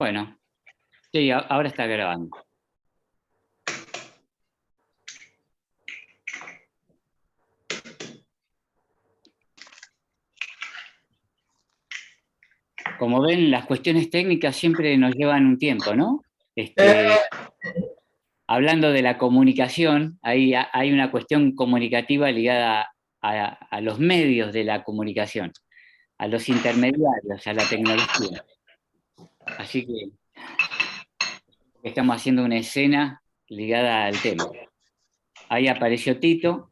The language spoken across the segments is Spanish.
Bueno, sí, ahora está grabando. Como ven, las cuestiones técnicas siempre nos llevan un tiempo, ¿no? Hablando de la comunicación, hay una cuestión comunicativa ligada a los medios de la comunicación, a los intermediarios, a la tecnología. Así que estamos haciendo una escena ligada al tema. Ahí apareció Tito.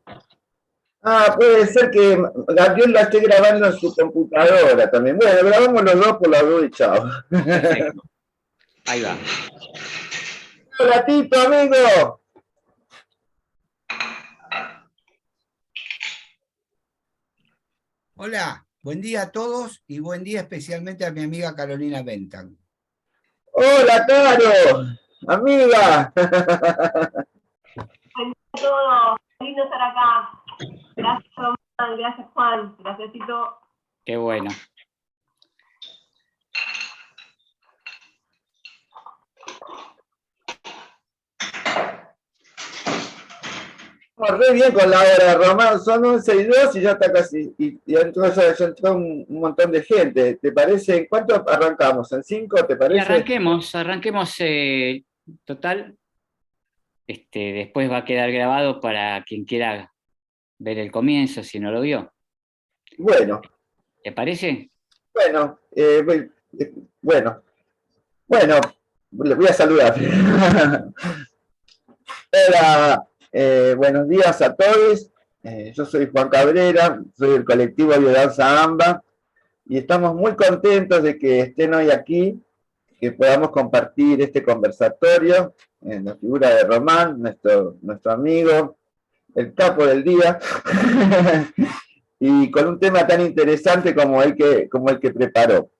Puede ser que Gabriel la esté grabando en su computadora también. Bueno, grabamos los dos por la duda y chao. Perfecto. Ahí va. Hola, Tito, amigo. Hola, buen día a todos y buen día especialmente a mi amiga Carolina Bentham. Hola, Caro, amiga. Buen día a todos, lindo estar acá. Gracias, Román, gracias, Juan, gracias, Tito. Qué bueno. Re bien con la hora, Román. Son 11:02 y ya está casi. Y entonces ya entró un montón de gente. ¿Te parece? ¿En cuánto arrancamos? ¿En 5? ¿Te parece? Y arranquemos total. Después va a quedar grabado para quien quiera ver el comienzo, si no lo vio. Bueno. ¿Te parece? Bueno, le voy a saludar. Hola, buenos días a todos. Yo soy Juan Cabrera, soy del colectivo Biodanza AMBA y estamos muy contentos de que estén hoy aquí, que podamos compartir este conversatorio en la figura de Román, nuestro amigo, el capo del día, y con un tema tan interesante como el que preparó.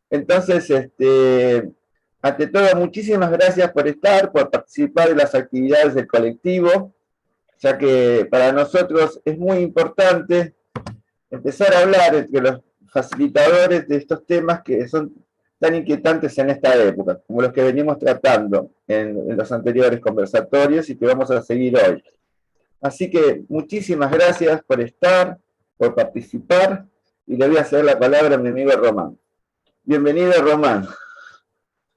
Entonces, ante todo, muchísimas gracias por estar, por participar de las actividades del colectivo, ya que para nosotros es muy importante empezar a hablar entre los facilitadores de estos temas que son tan inquietantes en esta época, como los que venimos tratando en los anteriores conversatorios y que vamos a seguir hoy. Así que muchísimas gracias por estar, por participar, y le voy a ceder la palabra a mi amigo Román. Bienvenido, Román.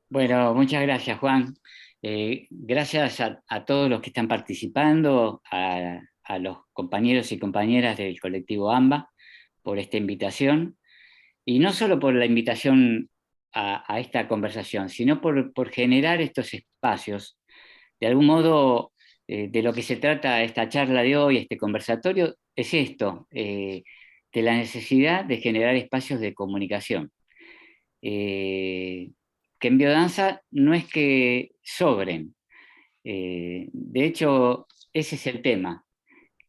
Bueno, muchas gracias, Juan. Gracias a todos los que están participando, a los compañeros y compañeras del colectivo AMBA por esta invitación, y no solo por la invitación a esta conversación, sino por generar estos espacios. De algún modo, de lo que se trata esta charla de hoy, este conversatorio, es esto, de la necesidad de generar espacios de comunicación. Que en biodanza no es que sobren. De hecho, ese es el tema,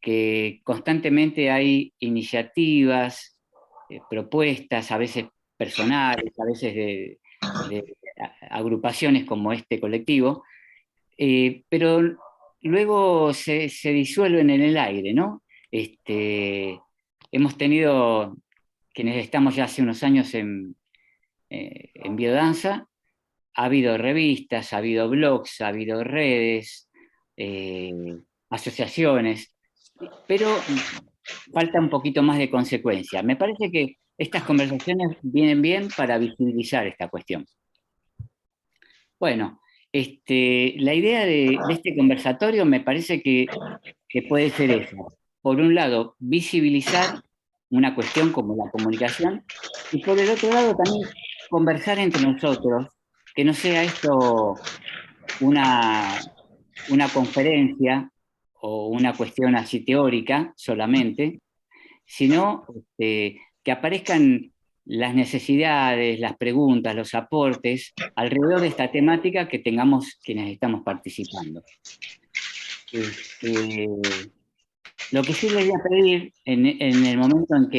que constantemente hay iniciativas, propuestas, a veces personales, a veces de agrupaciones como este colectivo, pero luego se disuelven en el aire, ¿no? Hemos tenido, quienes estamos ya hace unos años en biodanza, ha habido revistas, ha habido blogs, ha habido redes, asociaciones, pero falta un poquito más de consecuencia. Me parece que estas conversaciones vienen bien para visibilizar esta cuestión. Bueno, la idea de este conversatorio me parece que puede ser esa. Por un lado, visibilizar una cuestión como la comunicación, y por el otro lado también conversar entre nosotros, que no sea esto una conferencia o una cuestión así teórica solamente, sino que aparezcan las necesidades, las preguntas, los aportes alrededor de esta temática que tengamos quienes estamos participando. Lo que sí les voy a pedir en el momento en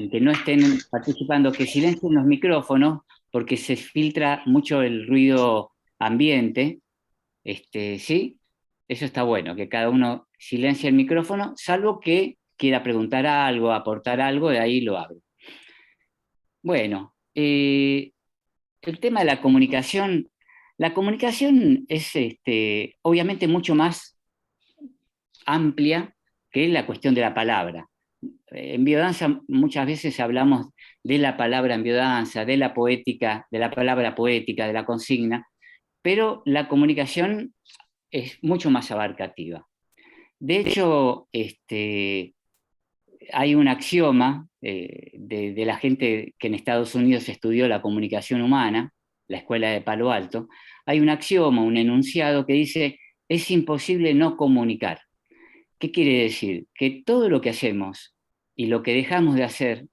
que no estén participando, que silencien los micrófonos, porque se filtra mucho el ruido ambiente, ¿sí? Eso está bueno, que cada uno silencie el micrófono, salvo que quiera preguntar algo, aportar algo, de ahí lo abro. Bueno, el tema de la comunicación es obviamente mucho más amplia que la cuestión de la palabra. En biodanza muchas veces hablamos de la palabra en biodanza, de la poética, de la palabra poética, de la consigna, pero la comunicación es mucho más abarcativa. De hecho, hay un axioma de la gente que en Estados Unidos estudió la comunicación humana, la escuela de Palo Alto, hay un axioma, un enunciado que dice, es imposible no comunicar. ¿Qué quiere decir? Que todo lo que hacemos y lo que dejamos de hacer,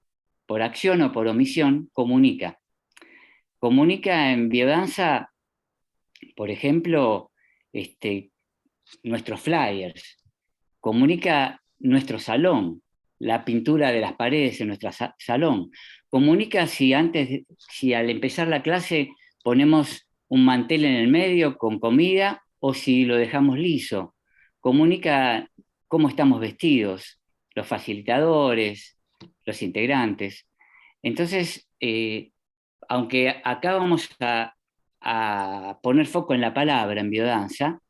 por acción o por omisión, comunica. Comunica en biodanza, por ejemplo, nuestros flyers, comunica nuestro salón, la pintura de las paredes en nuestro salón, comunica si al empezar la clase ponemos un mantel en el medio con comida o si lo dejamos liso, comunica cómo estamos vestidos, los facilitadores, los integrantes. Entonces, aunque acá vamos a poner foco en la palabra en biodanza,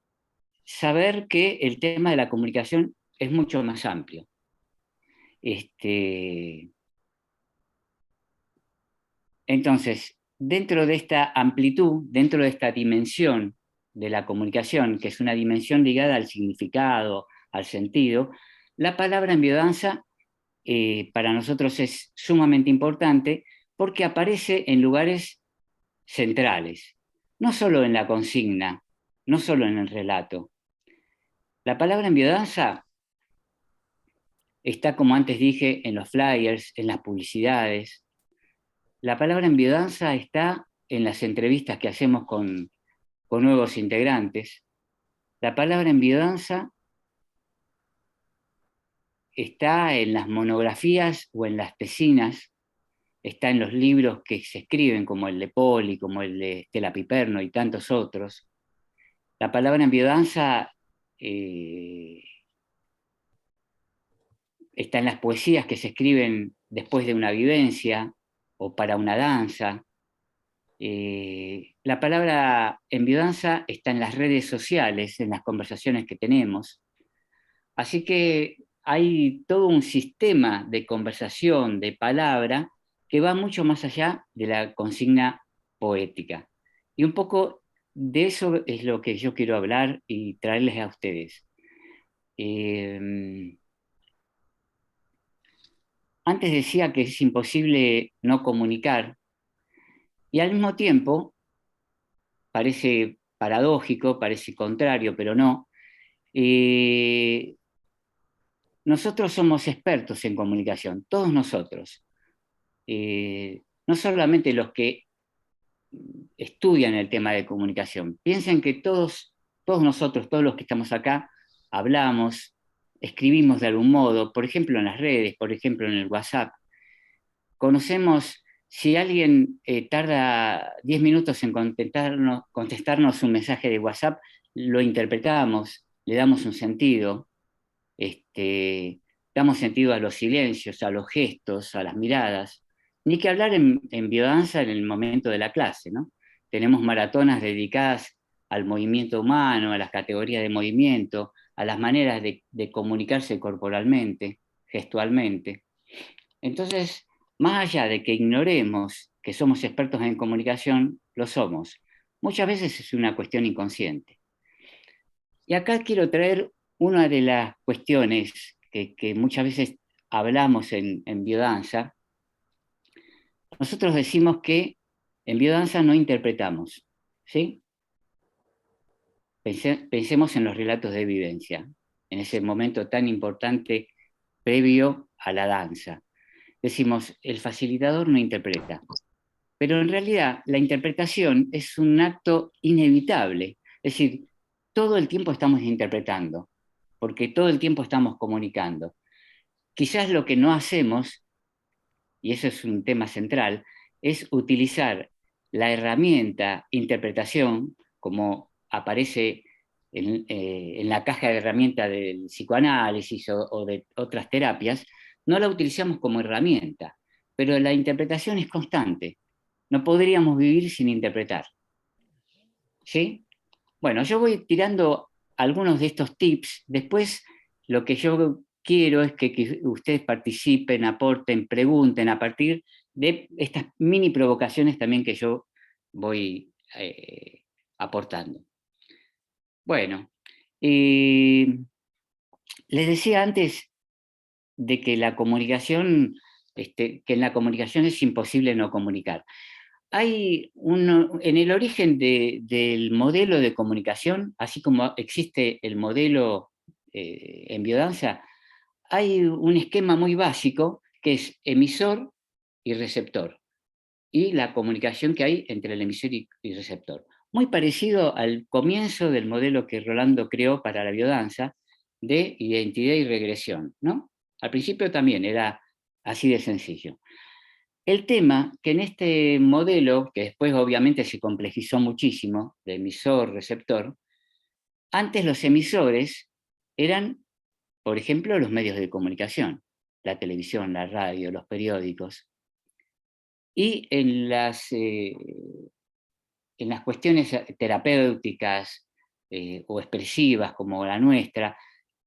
saber que el tema de la comunicación es mucho más amplio. Entonces, dentro de esta amplitud, dentro de esta dimensión de la comunicación, que es una dimensión ligada al significado, al sentido, la palabra en biodanza para nosotros es sumamente importante porque aparece en lugares centrales, no solo en la consigna, no solo en el relato. La palabra en biodanza está, como antes dije, en los flyers, en las publicidades. La palabra en biodanza está en las entrevistas que hacemos con nuevos integrantes. La palabra en biodanza está en las monografías o en las tesinas, está en los libros que se escriben, como el de Poli, como el de Estela Piperno y tantos otros. La palabra en biodanza está en las poesías que se escriben después de una vivencia o para una danza. La palabra en biodanza está en las redes sociales, en las conversaciones que tenemos. Así que hay todo un sistema de conversación, de palabra, que va mucho más allá de la consigna poética. Y un poco de eso es lo que yo quiero hablar y traerles a ustedes. Antes decía que es imposible no comunicar, y al mismo tiempo, parece paradójico, parece contrario, pero no, nosotros somos expertos en comunicación, todos nosotros. No solamente los que estudian el tema de comunicación. Piensen que todos nosotros, todos los que estamos acá, hablamos, escribimos de algún modo, por ejemplo en las redes, por ejemplo en el WhatsApp. Conocemos, si alguien tarda 10 minutos en contestarnos un mensaje de WhatsApp, lo interpretamos, le damos un sentido, damos sentido a los silencios, a los gestos, a las miradas. Ni que hablar en biodanza en el momento de la clase, ¿no? Tenemos maratonas dedicadas al movimiento humano, a las categorías de movimiento, a las maneras de comunicarse corporalmente, gestualmente. Entonces, más allá de que ignoremos que somos expertos en comunicación, lo somos. Muchas veces es una cuestión inconsciente. Y acá quiero traer una de las cuestiones que muchas veces hablamos en biodanza. Nosotros decimos que en biodanza no interpretamos, ¿sí? Pensemos en los relatos de vivencia, en ese momento tan importante previo a la danza. Decimos, el facilitador no interpreta, pero en realidad la interpretación es un acto inevitable, es decir, todo el tiempo estamos interpretando, porque todo el tiempo estamos comunicando. Quizás lo que no hacemos, y eso es un tema central, es utilizar la herramienta interpretación, como aparece en la caja de herramientas del psicoanálisis o de otras terapias, no la utilizamos como herramienta, pero la interpretación es constante. no podríamos vivir sin interpretar. ¿Sí? Bueno, yo voy tirando algunos de estos tips. Después, lo que yo quiero es que ustedes participen, aporten, pregunten a partir de estas mini provocaciones también que yo voy aportando. Bueno, les decía antes de que la comunicación, que en la comunicación es imposible no comunicar. Hay en el origen del modelo de comunicación, así como existe el modelo en biodanza, hay un esquema muy básico que es emisor y receptor, y la comunicación que hay entre el emisor y receptor. Muy parecido al comienzo del modelo que Rolando creó para la biodanza de identidad y regresión, ¿no? Al principio también era así de sencillo. El tema que en este modelo, que después obviamente se complejizó muchísimo, de emisor-receptor, antes los emisores eran, por ejemplo, los medios de comunicación, la televisión, la radio, los periódicos. Y en las cuestiones terapéuticas o expresivas como la nuestra,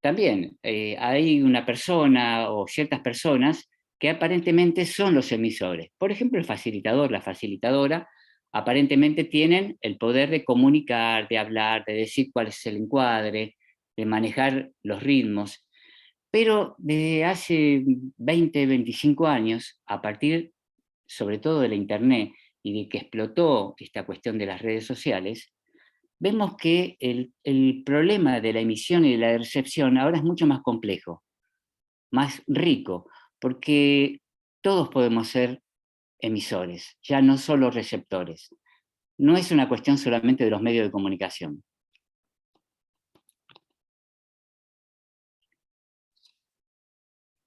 también hay una persona o ciertas personas que aparentemente son los emisores. Por ejemplo, el facilitador, la facilitadora, aparentemente tienen el poder de comunicar, de hablar, de decir cuál es el encuadre, de manejar los ritmos. Pero desde hace 20, 25 años, a partir sobre todo de la Internet y de que explotó esta cuestión de las redes sociales, vemos que el problema de la emisión y de la recepción ahora es mucho más complejo, más rico, porque todos podemos ser emisores, ya no solo receptores. No es una cuestión solamente de los medios de comunicación.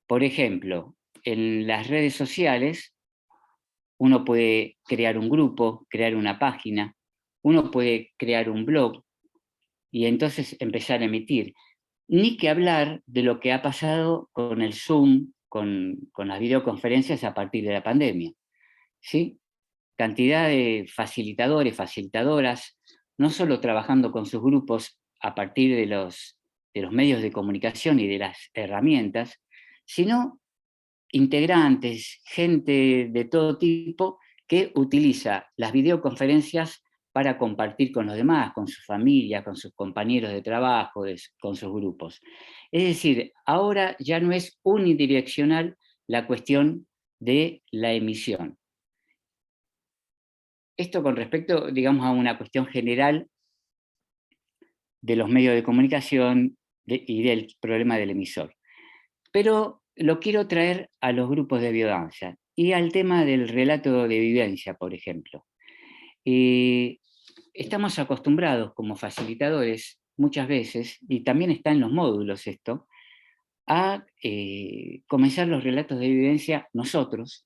Por ejemplo, en las redes sociales uno puede crear un grupo, crear una página, uno puede crear un blog y entonces empezar a emitir. Ni que hablar de lo que ha pasado con el Zoom, con las videoconferencias a partir de la pandemia. ¿Sí? Cantidad de facilitadores, facilitadoras, no solo trabajando con sus grupos a partir de los medios de comunicación y de las herramientas, sino integrantes, gente de todo tipo que utiliza las videoconferencias para compartir con los demás, con su familia, con sus compañeros de trabajo, con sus grupos. Es decir, ahora ya no es unidireccional la cuestión de la emisión. Esto con respecto, digamos, a una cuestión general de los medios de comunicación y del problema del emisor. Pero lo quiero traer a los grupos de biodanza y al tema del relato de vivencia, por ejemplo. Estamos acostumbrados como facilitadores muchas veces, y también está en los módulos esto, a comenzar los relatos de vivencia nosotros,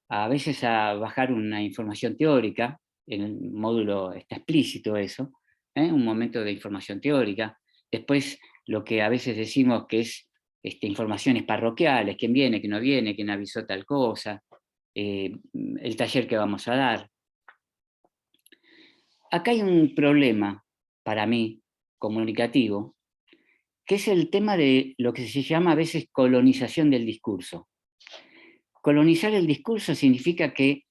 a veces a bajar una información teórica, en el módulo está explícito eso, un momento de información teórica, después lo que a veces decimos que es informaciones parroquiales, quién viene, quién no viene, quién avisó tal cosa, el taller que vamos a dar. Acá hay un problema, para mí, comunicativo, que es el tema de lo que se llama a veces colonización del discurso. Colonizar el discurso significa que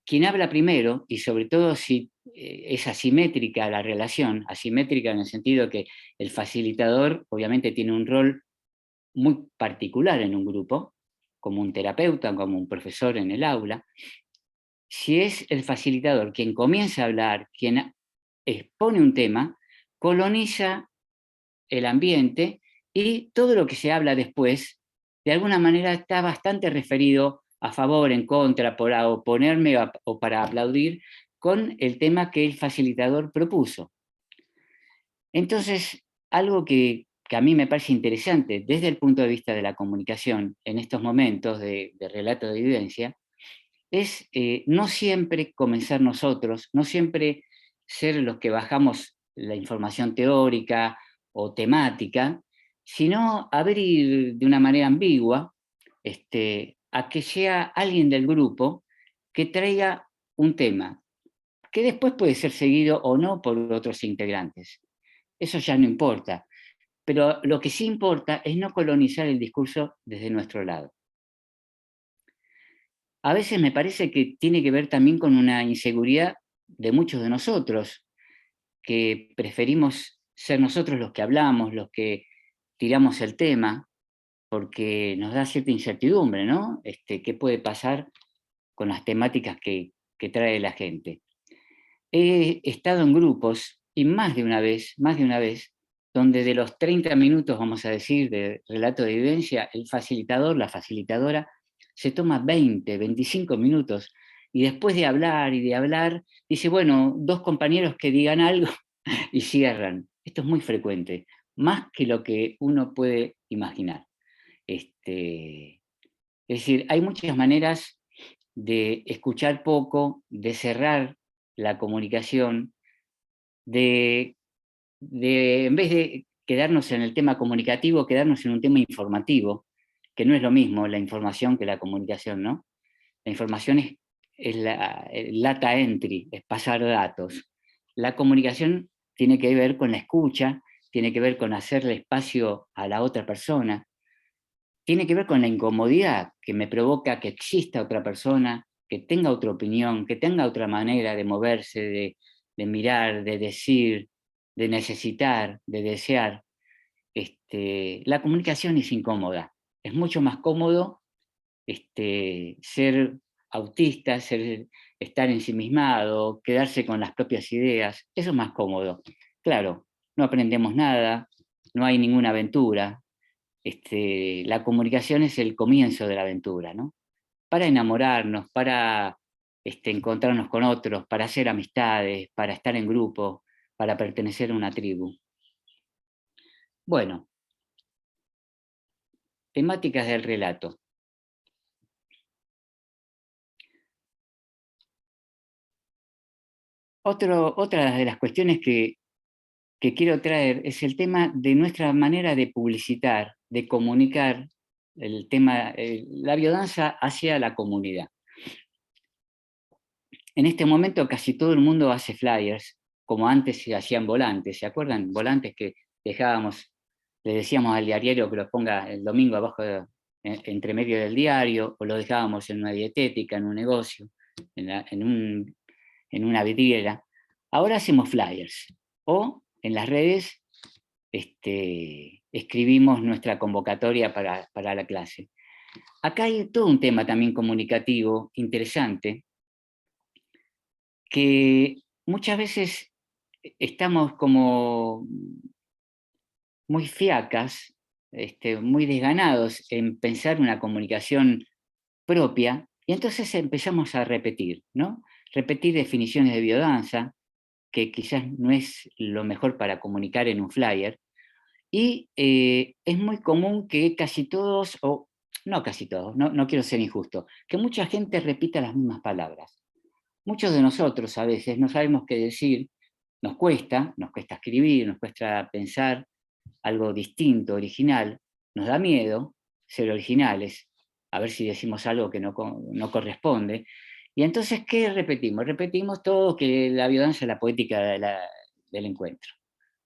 quien habla primero, y sobre todo si es asimétrica la relación, asimétrica en el sentido que el facilitador obviamente tiene un rol muy particular en un grupo, como un terapeuta, como un profesor en el aula, si es el facilitador quien comienza a hablar, quien expone un tema, coloniza el ambiente y todo lo que se habla después, de alguna manera está bastante referido a favor, en contra, para oponerme o para aplaudir con el tema que el facilitador propuso. Entonces, algo que a mí me parece interesante desde el punto de vista de la comunicación en estos momentos de relato de vivencia, es no siempre comenzar nosotros, no siempre ser los que bajamos la información teórica o temática, sino abrir de una manera ambigua a que sea alguien del grupo que traiga un tema, que después puede ser seguido o no por otros integrantes. Eso ya no importa. Pero lo que sí importa es no colonizar el discurso desde nuestro lado. A veces me parece que tiene que ver también con una inseguridad de muchos de nosotros, que preferimos ser nosotros los que hablamos, los que tiramos el tema, porque nos da cierta incertidumbre, ¿no? ¿Qué puede pasar con las temáticas que trae la gente? He estado en grupos, y más de una vez, donde de los 30 minutos, vamos a decir, de relato de vivencia, el facilitador, la facilitadora, se toma 20, 25 minutos, y después de hablar y de hablar, dice, bueno, 2 compañeros que digan algo, y cierran. Esto es muy frecuente, más que lo que uno puede imaginar. Es decir, hay muchas maneras de escuchar poco, de cerrar la comunicación, en vez de quedarnos en el tema comunicativo, quedarnos en un tema informativo, que no es lo mismo la información que la comunicación, ¿no? La información es el data entry, es pasar datos. La comunicación tiene que ver con la escucha, tiene que ver con hacerle espacio a la otra persona, tiene que ver con la incomodidad que me provoca que exista otra persona, que tenga otra opinión, que tenga otra manera de moverse, de mirar, de decir, de necesitar, de desear. La comunicación es incómoda. Es mucho más cómodo ser autista, estar ensimismado, quedarse con las propias ideas. Eso es más cómodo. Claro, no aprendemos nada, no hay ninguna aventura. La comunicación es el comienzo de la aventura, ¿no? Para enamorarnos, para encontrarnos con otros, para hacer amistades, para estar en grupo, para pertenecer a una tribu. Bueno, temáticas del relato. Otra de las cuestiones que quiero traer es el tema de nuestra manera de publicitar, de comunicar el tema, la biodanza hacia la comunidad. En este momento casi todo el mundo hace flyers, como antes se hacían volantes, ¿se acuerdan? Volantes que dejábamos, le decíamos al diario que los ponga el domingo abajo, entre medio del diario, o lo dejábamos en una dietética, en un negocio, en una vidriera. Ahora hacemos flyers, o en las redes escribimos nuestra convocatoria para la clase. Acá hay todo un tema también comunicativo interesante, que muchas veces estamos como muy fiacas, muy desganados en pensar una comunicación propia, y entonces empezamos a repetir, ¿no? Repetir definiciones de biodanza, que quizás no es lo mejor para comunicar en un flyer, y es muy común que casi todos, o no casi todos, no quiero ser injusto, que mucha gente repita las mismas palabras. Muchos de nosotros a veces no sabemos qué decir, nos cuesta escribir, nos cuesta pensar algo distinto, original, nos da miedo ser originales, a ver si decimos algo que no corresponde. Y entonces, ¿qué repetimos? Repetimos todo que la biodanza es la poética del encuentro.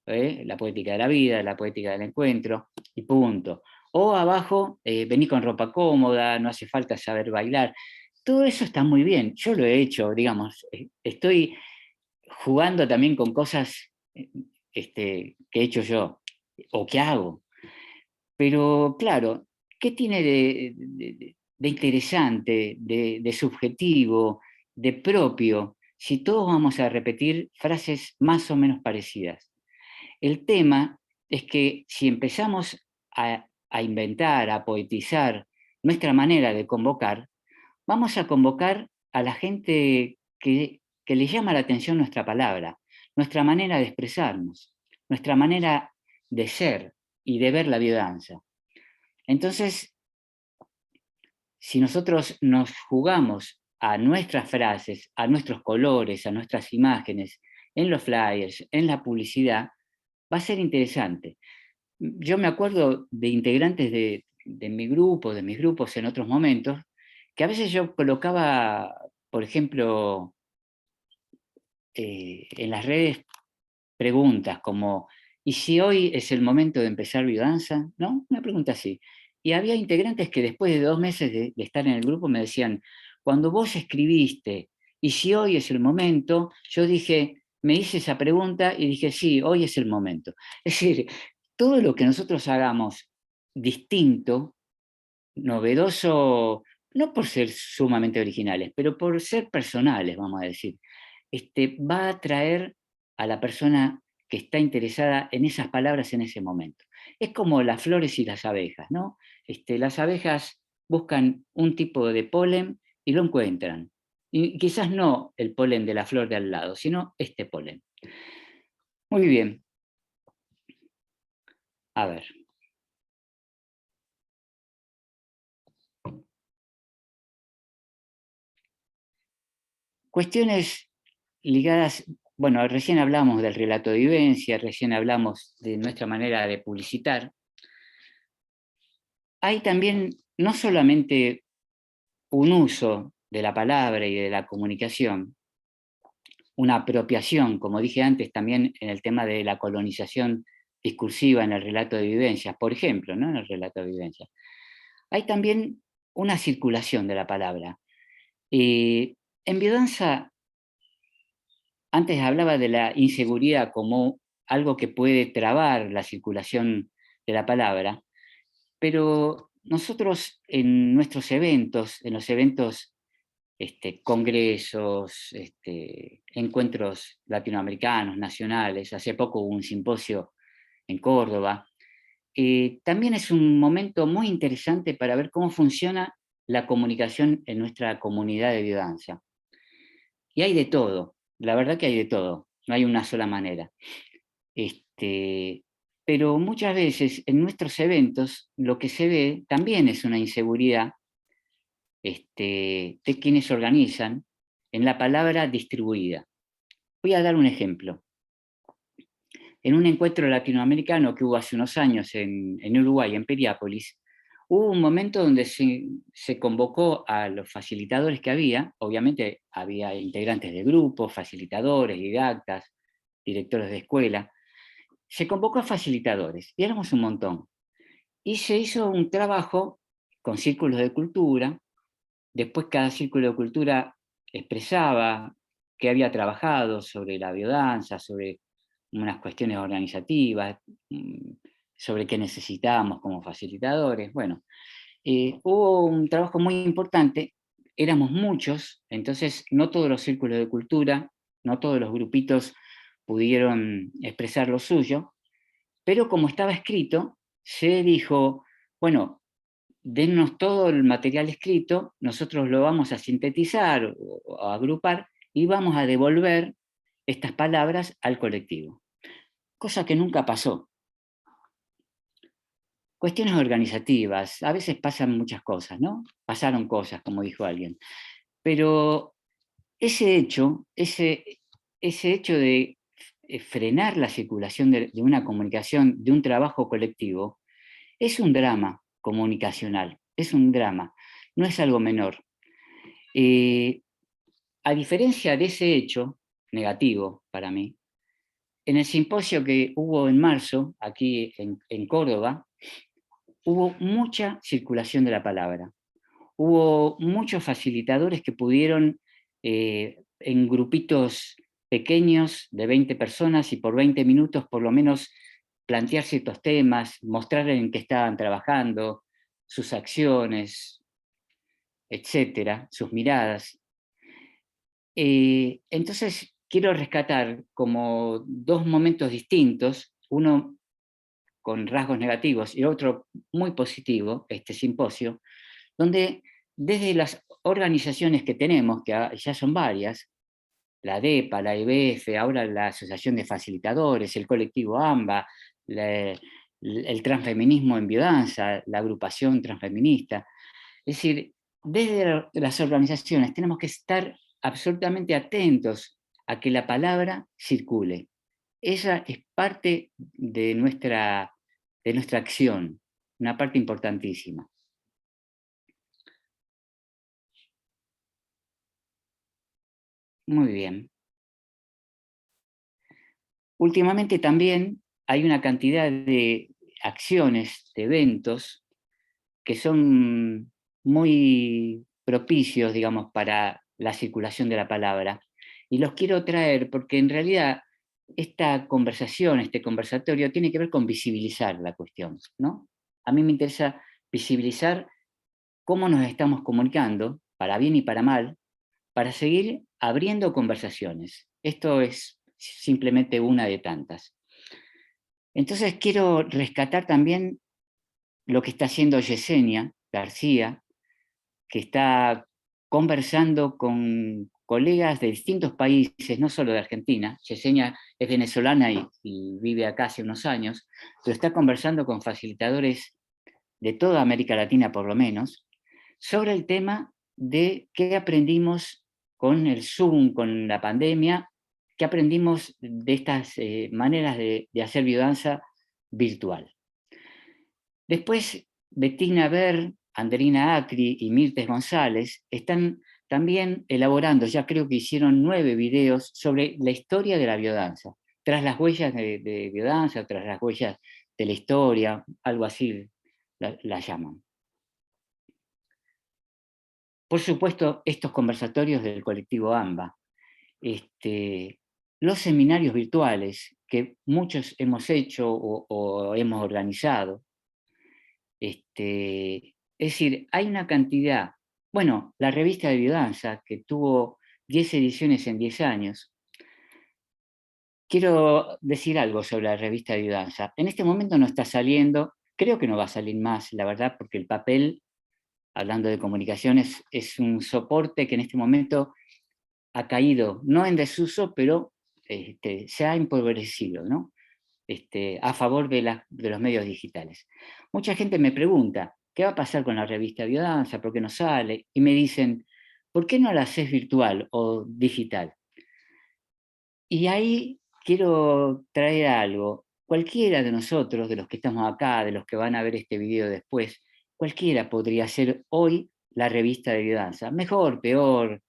La poética de la vida, la poética del encuentro, y punto. O abajo, vení con ropa cómoda, no hace falta saber bailar. Todo eso está muy bien, yo lo he hecho, digamos, estoy jugando también con cosas que he hecho yo, o que hago. Pero claro, ¿qué tiene de interesante, de subjetivo, de propio, si todos vamos a repetir frases más o menos parecidas? El tema es que si empezamos a inventar, a poetizar nuestra manera de convocar, vamos a convocar a la gente que le llama la atención nuestra palabra, nuestra manera de expresarnos, nuestra manera de ser y de ver la biodanza. Entonces, si nosotros nos jugamos a nuestras frases, a nuestros colores, a nuestras imágenes, en los flyers, en la publicidad, va a ser interesante. Yo me acuerdo de integrantes de mi grupo, de mis grupos en otros momentos, que a veces yo colocaba por ejemplo, en las redes preguntas como, ¿y si hoy es el momento de empezar biodanza? ¿No? Una pregunta así. Y había integrantes que después de 2 meses de estar en el grupo me decían, cuando vos escribiste, ¿y si hoy es el momento? Yo dije, me hice esa pregunta y dije, sí, hoy es el momento. Es decir, todo lo que nosotros hagamos distinto, novedoso, no por ser sumamente originales, pero por ser personales, vamos a decir, va a atraer a la persona que está interesada en esas palabras en ese momento. Es como las flores y las abejas, ¿no? Las abejas buscan un tipo de polen y lo encuentran. Y quizás no el polen de la flor de al lado, sino este polen. Muy bien. A ver. Cuestiones ligadas, bueno, recién hablamos del relato de vivencia, recién hablamos de nuestra manera de publicitar. Hay también no solamente un uso de la palabra y de la comunicación, una apropiación, como dije antes, también en el tema de la colonización discursiva en el relato de vivencias, por ejemplo, ¿no? En el relato de vivencias. Hay también una circulación de la palabra. En biodanza, antes hablaba de la inseguridad como algo que puede trabar la circulación de la palabra, pero nosotros en nuestros eventos, en los eventos, congresos, encuentros latinoamericanos, nacionales, hace poco hubo un simposio en Córdoba, también es un momento muy interesante para ver cómo funciona la comunicación en nuestra comunidad de biodanza. Y hay de todo, la verdad que hay de todo, no hay una sola manera. Pero muchas veces en nuestros eventos lo que se ve también es una inseguridad de quienes organizan en la palabra distribuida. Voy a dar un ejemplo. En un encuentro latinoamericano que hubo hace unos años en Uruguay, en Piriápolis, hubo un momento donde se convocó a los facilitadores que había, obviamente había integrantes de grupos, facilitadores, didactas, directores de escuela, se convocó a facilitadores, y éramos un montón. Y se hizo un trabajo con círculos de cultura, después cada círculo de cultura expresaba qué había trabajado sobre la biodanza, sobre unas cuestiones organizativas, sobre qué necesitábamos como facilitadores. Bueno, hubo un trabajo muy importante, éramos muchos, entonces no todos los círculos de cultura, no todos los grupitos pudieron expresar lo suyo, pero como estaba escrito, se dijo, bueno, dennos todo el material escrito, nosotros lo vamos a sintetizar o a agrupar y vamos a devolver estas palabras al colectivo. Cosa que nunca pasó. Cuestiones organizativas, a veces pasan muchas cosas, ¿no? Pasaron cosas, como dijo alguien. Pero ese hecho de frenar la circulación de una comunicación, de un trabajo colectivo, es un drama comunicacional, es un drama, no es algo menor. A diferencia de ese hecho negativo para mí, en el simposio que hubo en marzo, aquí en Córdoba, hubo mucha circulación de la palabra. Hubo muchos facilitadores que pudieron, en grupitos pequeños de 20 personas y por 20 minutos por lo menos, plantear ciertos temas, mostrar en qué estaban trabajando, sus acciones, etcétera, sus miradas. Entonces, quiero rescatar como 2 momentos distintos, uno con rasgos negativos y otro muy positivo, este simposio, donde desde las organizaciones que tenemos, que ya son varias, la DEPA, la IBF, ahora la Asociación de Facilitadores, el colectivo AMBA, el transfeminismo en biodanza, la agrupación transfeminista. Es decir, desde las organizaciones tenemos que estar absolutamente atentos a que la palabra circule. Esa es parte de nuestra acción, una parte importantísima. Muy bien. Últimamente también hay una cantidad de acciones, de eventos, que son muy propicios, digamos, para la circulación de la palabra. Y los quiero traer porque en realidad esta conversación, este conversatorio, tiene que ver con visibilizar la cuestión, ¿no? A mí me interesa visibilizar cómo nos estamos comunicando, para bien y para mal, para seguir abriendo conversaciones. Esto es simplemente una de tantas. Entonces quiero rescatar también lo que está haciendo Yesenia García, que está conversando con colegas de distintos países, no solo de Argentina. Yesenia es venezolana y vive acá hace unos años, pero está conversando con facilitadores de toda América Latina, por lo menos, sobre el tema de qué aprendimos con el Zoom, con la pandemia, qué aprendimos de estas maneras de hacer biodanza virtual. Después, Bettina Ver, Anderina Acri y Mirtes González están también elaborando, ya creo que hicieron 9 videos sobre la historia de la biodanza, tras las huellas de biodanza, tras las huellas de la historia, algo así la llaman. Por supuesto, estos conversatorios del colectivo AMBA, los seminarios virtuales que muchos hemos hecho o hemos organizado, es decir, hay una cantidad, bueno, la revista de biodanza, que tuvo 10 ediciones en 10 años. Quiero decir algo sobre la revista de biodanza. En este momento no está saliendo, creo que no va a salir más, la verdad, porque el papel, hablando de comunicaciones, es un soporte que en este momento ha caído, no en desuso, pero se ha empobrecido, ¿no? A favor de los medios digitales. Mucha gente me pregunta, ¿qué va a pasar con la revista Biodanza? ¿Por qué no sale? Y me dicen, ¿por qué no la haces virtual o digital? Y ahí quiero traer algo. Cualquiera de nosotros, de los que estamos acá, de los que van a ver este video después, cualquiera podría hacer hoy la revista de Biodanza. Mejor, peor,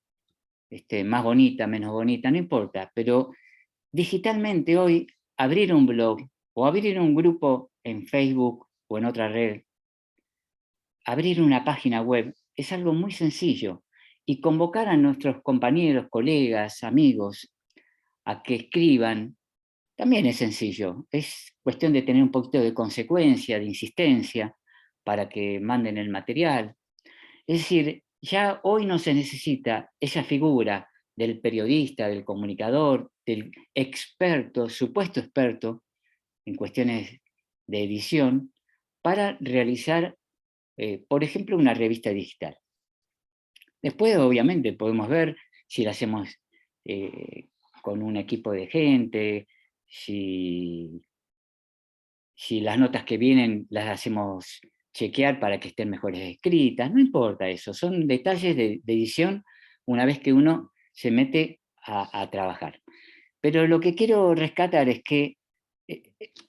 más bonita, menos bonita, no importa, pero digitalmente hoy abrir un blog o abrir un grupo en Facebook o en otra red, abrir una página web es algo muy sencillo y convocar a nuestros compañeros, colegas, amigos a que escriban también es sencillo. Es cuestión de tener un poquito de consecuencia, de insistencia para que manden el material. Es decir, ya hoy no se necesita esa figura del periodista, del comunicador, del experto, supuesto experto en cuestiones de edición, para realizar, por ejemplo, una revista digital. Después, obviamente, podemos ver si la hacemos con un equipo de gente, si las notas que vienen las hacemos chequear para que estén mejores escritas, no importa eso, son detalles de edición una vez que uno se mete a trabajar. Pero lo que quiero rescatar es que,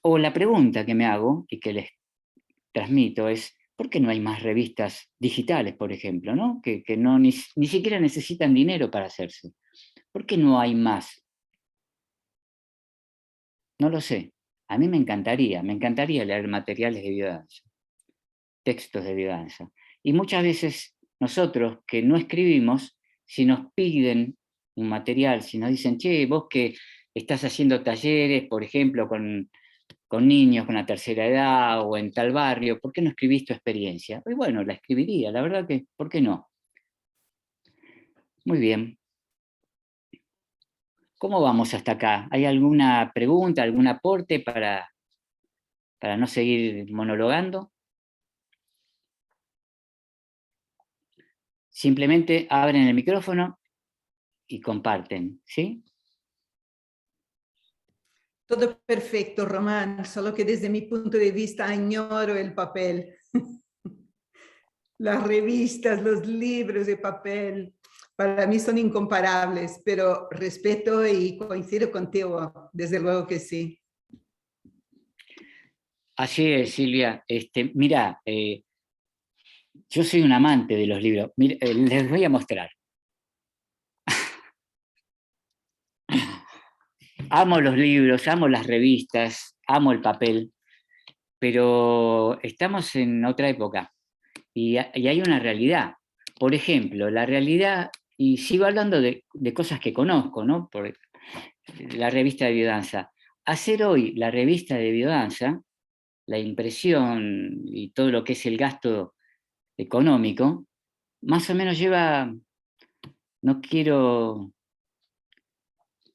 o la pregunta que me hago y que les transmito es, ¿por qué no hay más revistas digitales, por ejemplo, ¿no? Que no, ni siquiera necesitan dinero para hacerse? ¿Por qué no hay más? No lo sé. A mí me encantaría leer materiales de biodanza, textos de biodanza. Y muchas veces nosotros que no escribimos, si nos piden un material, si nos dicen, che, vos que estás haciendo talleres, por ejemplo, con niños con la tercera edad o en tal barrio, ¿por qué no escribís tu experiencia? Y bueno, la escribiría, la verdad que, ¿por qué no? Muy bien. ¿Cómo vamos hasta acá? ¿Hay alguna pregunta, algún aporte para no seguir monologando? Simplemente abren el micrófono y comparten, ¿sí? Todo perfecto, Román, solo que desde mi punto de vista añoro el papel. Las revistas, los libros de papel, para mí son incomparables, pero respeto y coincido contigo, desde luego que sí. Así es, Silvia. Mira, yo soy un amante de los libros. Mira, les voy a mostrar. amo los libros, amo las revistas, amo el papel, pero estamos en otra época y hay una realidad. Por ejemplo, la realidad, y sigo hablando de cosas que conozco, ¿no? Por la revista de biodanza. Hacer hoy la revista de biodanza, la impresión y todo lo que es el gasto económico, más o menos lleva, no quiero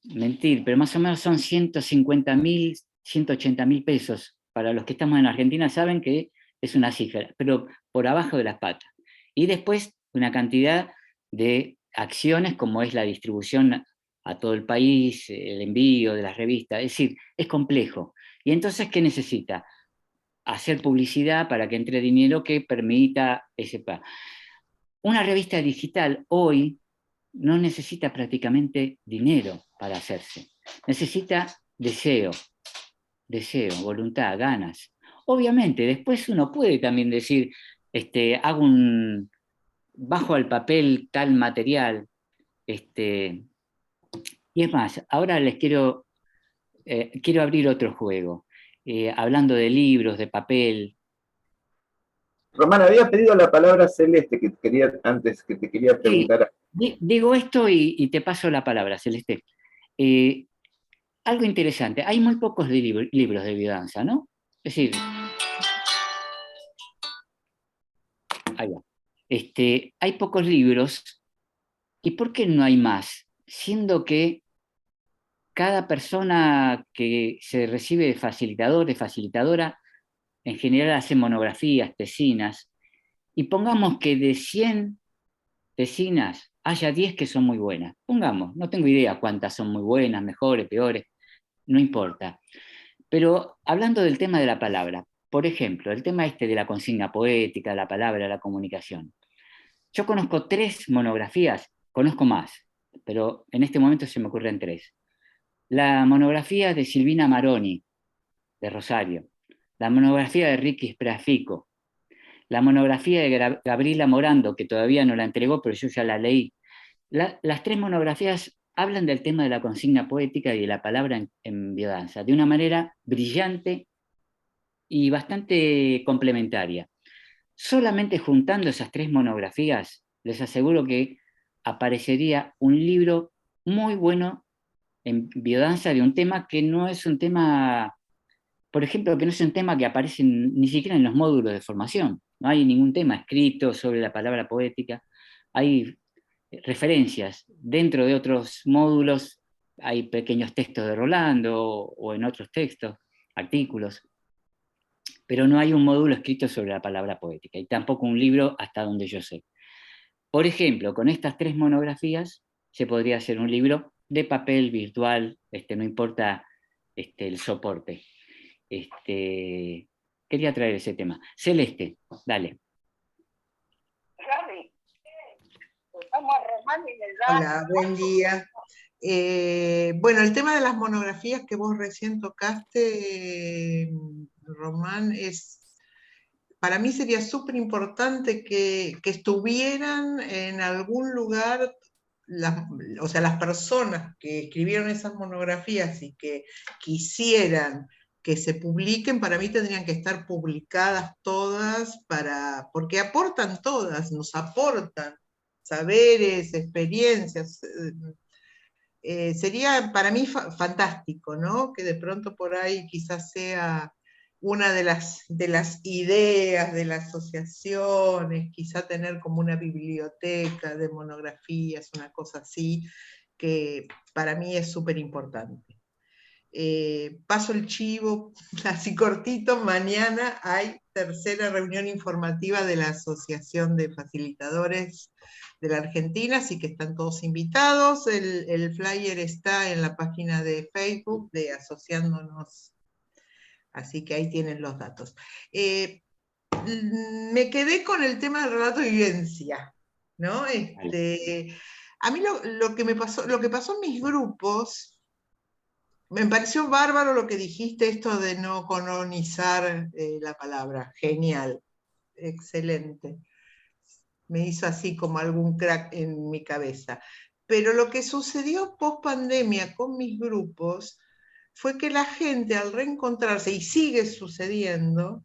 mentir, pero más o menos son 150.000, 180.000 pesos. Para los que estamos en Argentina saben que es una cifra, pero por abajo de las patas. Y después una cantidad de acciones como es la distribución a todo el país, el envío de las revistas, es decir, es complejo. Y entonces, ¿qué necesita? Hacer publicidad para que entre dinero que permita ese pago. Una revista digital hoy no necesita prácticamente dinero para hacerse. Necesita deseo, voluntad, ganas. Obviamente, después uno puede también decir, bajo al papel tal material, y es más, ahora les quiero abrir otro juego, hablando de libros, de papel. Román, había pedido la palabra Celeste, que quería, antes que te quería preguntar. Sí, digo esto y te paso la palabra, Celeste. Algo interesante, hay muy pocos libros de biodanza, ¿no? Es decir, ahí va. Hay pocos libros, ¿y por qué no hay más? Siendo que cada persona que se recibe de facilitador, de facilitadora, en general hace monografías, tesinas, y pongamos que de 100 tesinas haya 10 que son muy buenas. Pongamos, no tengo idea cuántas son muy buenas, mejores, peores, no importa. Pero hablando del tema de la palabra, por ejemplo, el tema de la consigna poética, la palabra, la comunicación. Yo conozco 3 monografías, conozco más, pero en este momento se me ocurren 3. La monografía de Silvina Maroni, de Rosario. La monografía de Ricky Sprafico. La monografía de Gabriela Morando, que todavía no la entregó, pero yo ya la leí. Las 3 monografías hablan del tema de la consigna poética y de la palabra en biodanza, de una manera brillante y bastante complementaria. Solamente juntando esas 3 monografías, les aseguro que aparecería un libro muy bueno en biodanza de un tema que no es un tema, por ejemplo, que no es un tema que aparece ni siquiera en los módulos de formación. No hay ningún tema escrito sobre la palabra poética. Hay referencias. Dentro de otros módulos hay pequeños textos de Rolando o en otros textos, artículos, pero no hay un módulo escrito sobre la palabra poética y tampoco un libro hasta donde yo sé. Por ejemplo, con estas 3 monografías se podría hacer un libro de papel virtual, no importa el soporte. Quería traer ese tema. Celeste, dale. Hola, buen día. Bueno, el tema de las monografías que vos recién tocaste, Román, para mí sería súper importante que estuvieran en algún lugar, o sea, las personas que escribieron esas monografías y que quisieran que se publiquen, para mí tendrían que estar publicadas todas, porque aportan todas, nos aportan saberes, experiencias. Sería para mí fantástico, ¿no? Que de pronto por ahí quizás sea una de las ideas de las asociaciones, quizá tener como una biblioteca de monografías, una cosa así, que para mí es súper importante. Paso el chivo, así cortito, mañana hay tercera reunión informativa de la Asociación de Facilitadores de la Argentina, así que están todos invitados. El flyer está en la página de Facebook de Asociándonos, así que ahí tienen los datos. Me quedé con el tema del relato de vivencia, ¿no? A mí lo que pasó en mis grupos, me pareció bárbaro lo que dijiste, esto de no colonizar la palabra. Genial, excelente. Me hizo así como algún crack en mi cabeza. Pero lo que sucedió post pandemia con mis grupos fue que la gente al reencontrarse, y sigue sucediendo,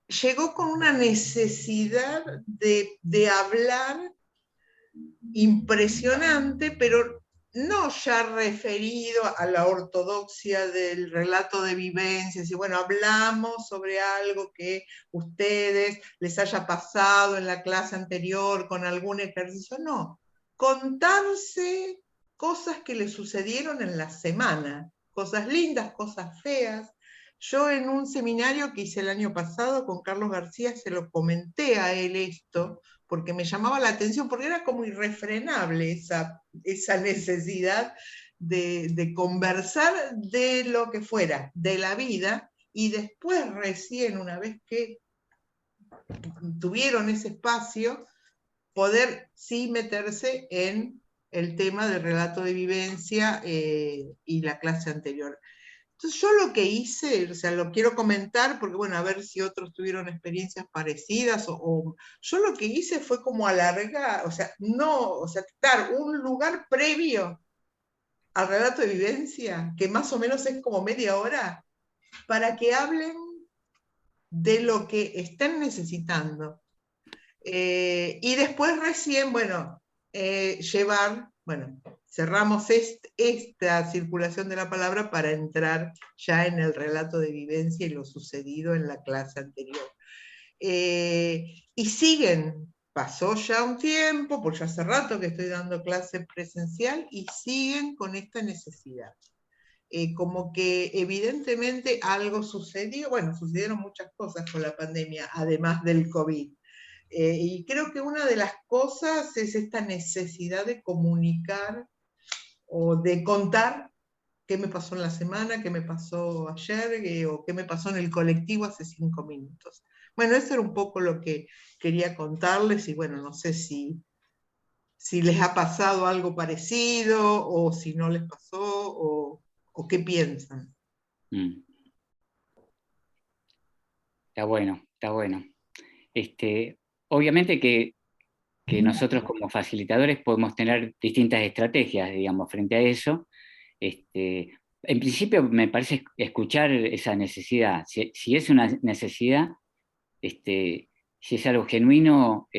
llegó con una necesidad de hablar impresionante, pero no ya referido a la ortodoxia del relato de vivencias, y bueno, hablamos sobre algo que ustedes les haya pasado en la clase anterior con algún ejercicio, no, contarse cosas que les sucedieron en la semana, cosas lindas, cosas feas. Yo en un seminario que hice el año pasado con Carlos García se lo comenté a él esto, porque me llamaba la atención, porque era como irrefrenable esa necesidad de conversar de lo que fuera, de la vida, y después recién, una vez que tuvieron ese espacio, poder sí meterse en el tema del relato de vivencia y la clase anterior. Entonces yo lo que hice, o sea, lo quiero comentar porque, bueno, a ver si otros tuvieron experiencias parecidas, yo lo que hice fue como alargar, o sea, dar un lugar previo al relato de vivencia, que más o menos es como media hora, para que hablen de lo que estén necesitando. Y después recién, bueno, cerramos esta circulación de la palabra para entrar ya en el relato de vivencia y lo sucedido en la clase anterior. Y siguen, pasó ya un tiempo, porque ya hace rato que estoy dando clase presencial, y siguen con esta necesidad. Como que evidentemente algo sucedió, bueno, sucedieron muchas cosas con la pandemia, además del COVID. Y creo que una de las cosas es esta necesidad de comunicar o de contar qué me pasó en la semana, qué me pasó ayer o qué me pasó en el colectivo hace 5 minutos. Bueno, eso era un poco lo que quería contarles y bueno, no sé si les ha pasado algo parecido o si no les pasó o qué piensan. Está bueno, está bueno. Obviamente que nosotros como facilitadores podemos tener distintas estrategias, digamos, frente a eso. En principio me parece escuchar esa necesidad. Si es una necesidad, si es algo genuino,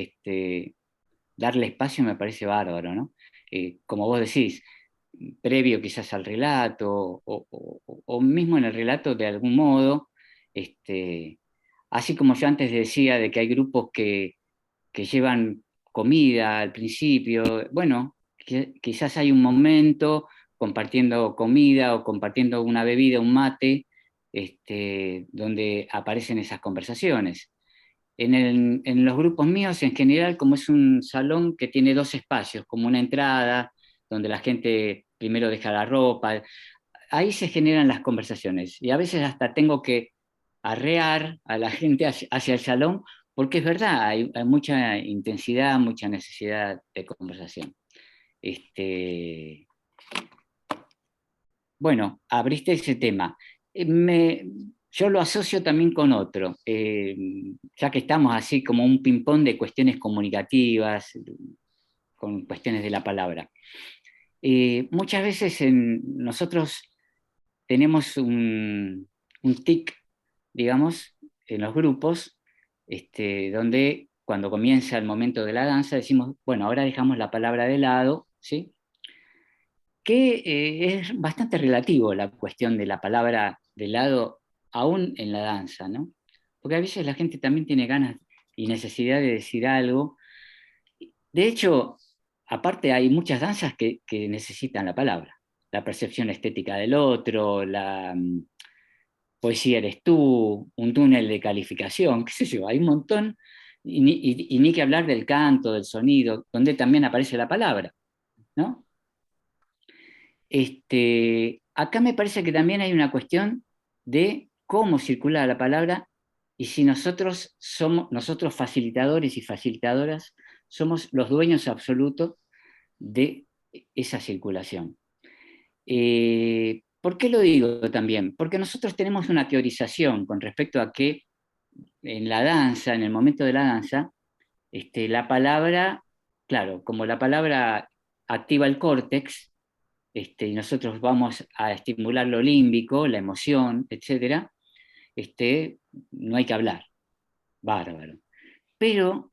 darle espacio me parece bárbaro, ¿no? Como vos decís, previo quizás al relato, o mismo en el relato de algún modo, así como yo antes decía de que hay grupos que llevan comida al principio, bueno, quizás hay un momento compartiendo comida o compartiendo una bebida, un mate, donde aparecen esas conversaciones. En los grupos míos, en general, como es un salón que tiene 2 espacios, como una entrada, donde la gente primero deja la ropa, ahí se generan las conversaciones. Y a veces hasta tengo que arrear a la gente hacia el salón, porque es verdad, hay mucha intensidad, mucha necesidad de conversación. Bueno, abriste ese tema. Yo lo asocio también con otro, ya que estamos así como un ping-pong de cuestiones comunicativas, con cuestiones de la palabra. Muchas veces nosotros tenemos un tic, digamos, en los grupos, donde cuando comienza el momento de la danza decimos, bueno, ahora dejamos la palabra de lado, ¿sí? Que es bastante relativo la cuestión de la palabra de lado, aún en la danza, ¿no? Porque a veces la gente también tiene ganas y necesidad de decir algo. De hecho, aparte hay muchas danzas que necesitan la palabra. La percepción estética del otro, la poesía eres tú, un túnel de calificación, qué sé yo, hay un montón, y ni que hablar del canto, del sonido, donde también aparece la palabra, ¿no? Acá me parece que también hay una cuestión de cómo circula la palabra y si nosotros facilitadores y facilitadoras somos los dueños absolutos de esa circulación. ¿Por qué lo digo también? Porque nosotros tenemos una teorización con respecto a que en la danza, en el momento de la danza, la palabra claro, como la palabra activa el córtex, y nosotros vamos a estimular lo límbico, la emoción, etc., no hay que hablar, bárbaro. Pero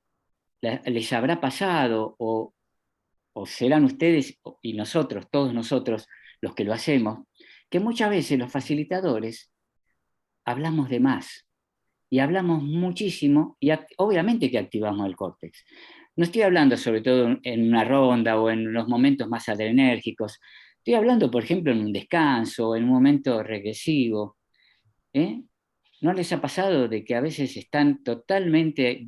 les habrá pasado, o serán ustedes y nosotros, todos nosotros, los que lo hacemos, que muchas veces los facilitadores hablamos de más, y hablamos muchísimo, y obviamente que activamos el córtex. No estoy hablando sobre todo en una ronda o en los momentos más adrenérgicos, estoy hablando, por ejemplo, en un descanso, en un momento regresivo. ¿No les ha pasado de que a veces están totalmente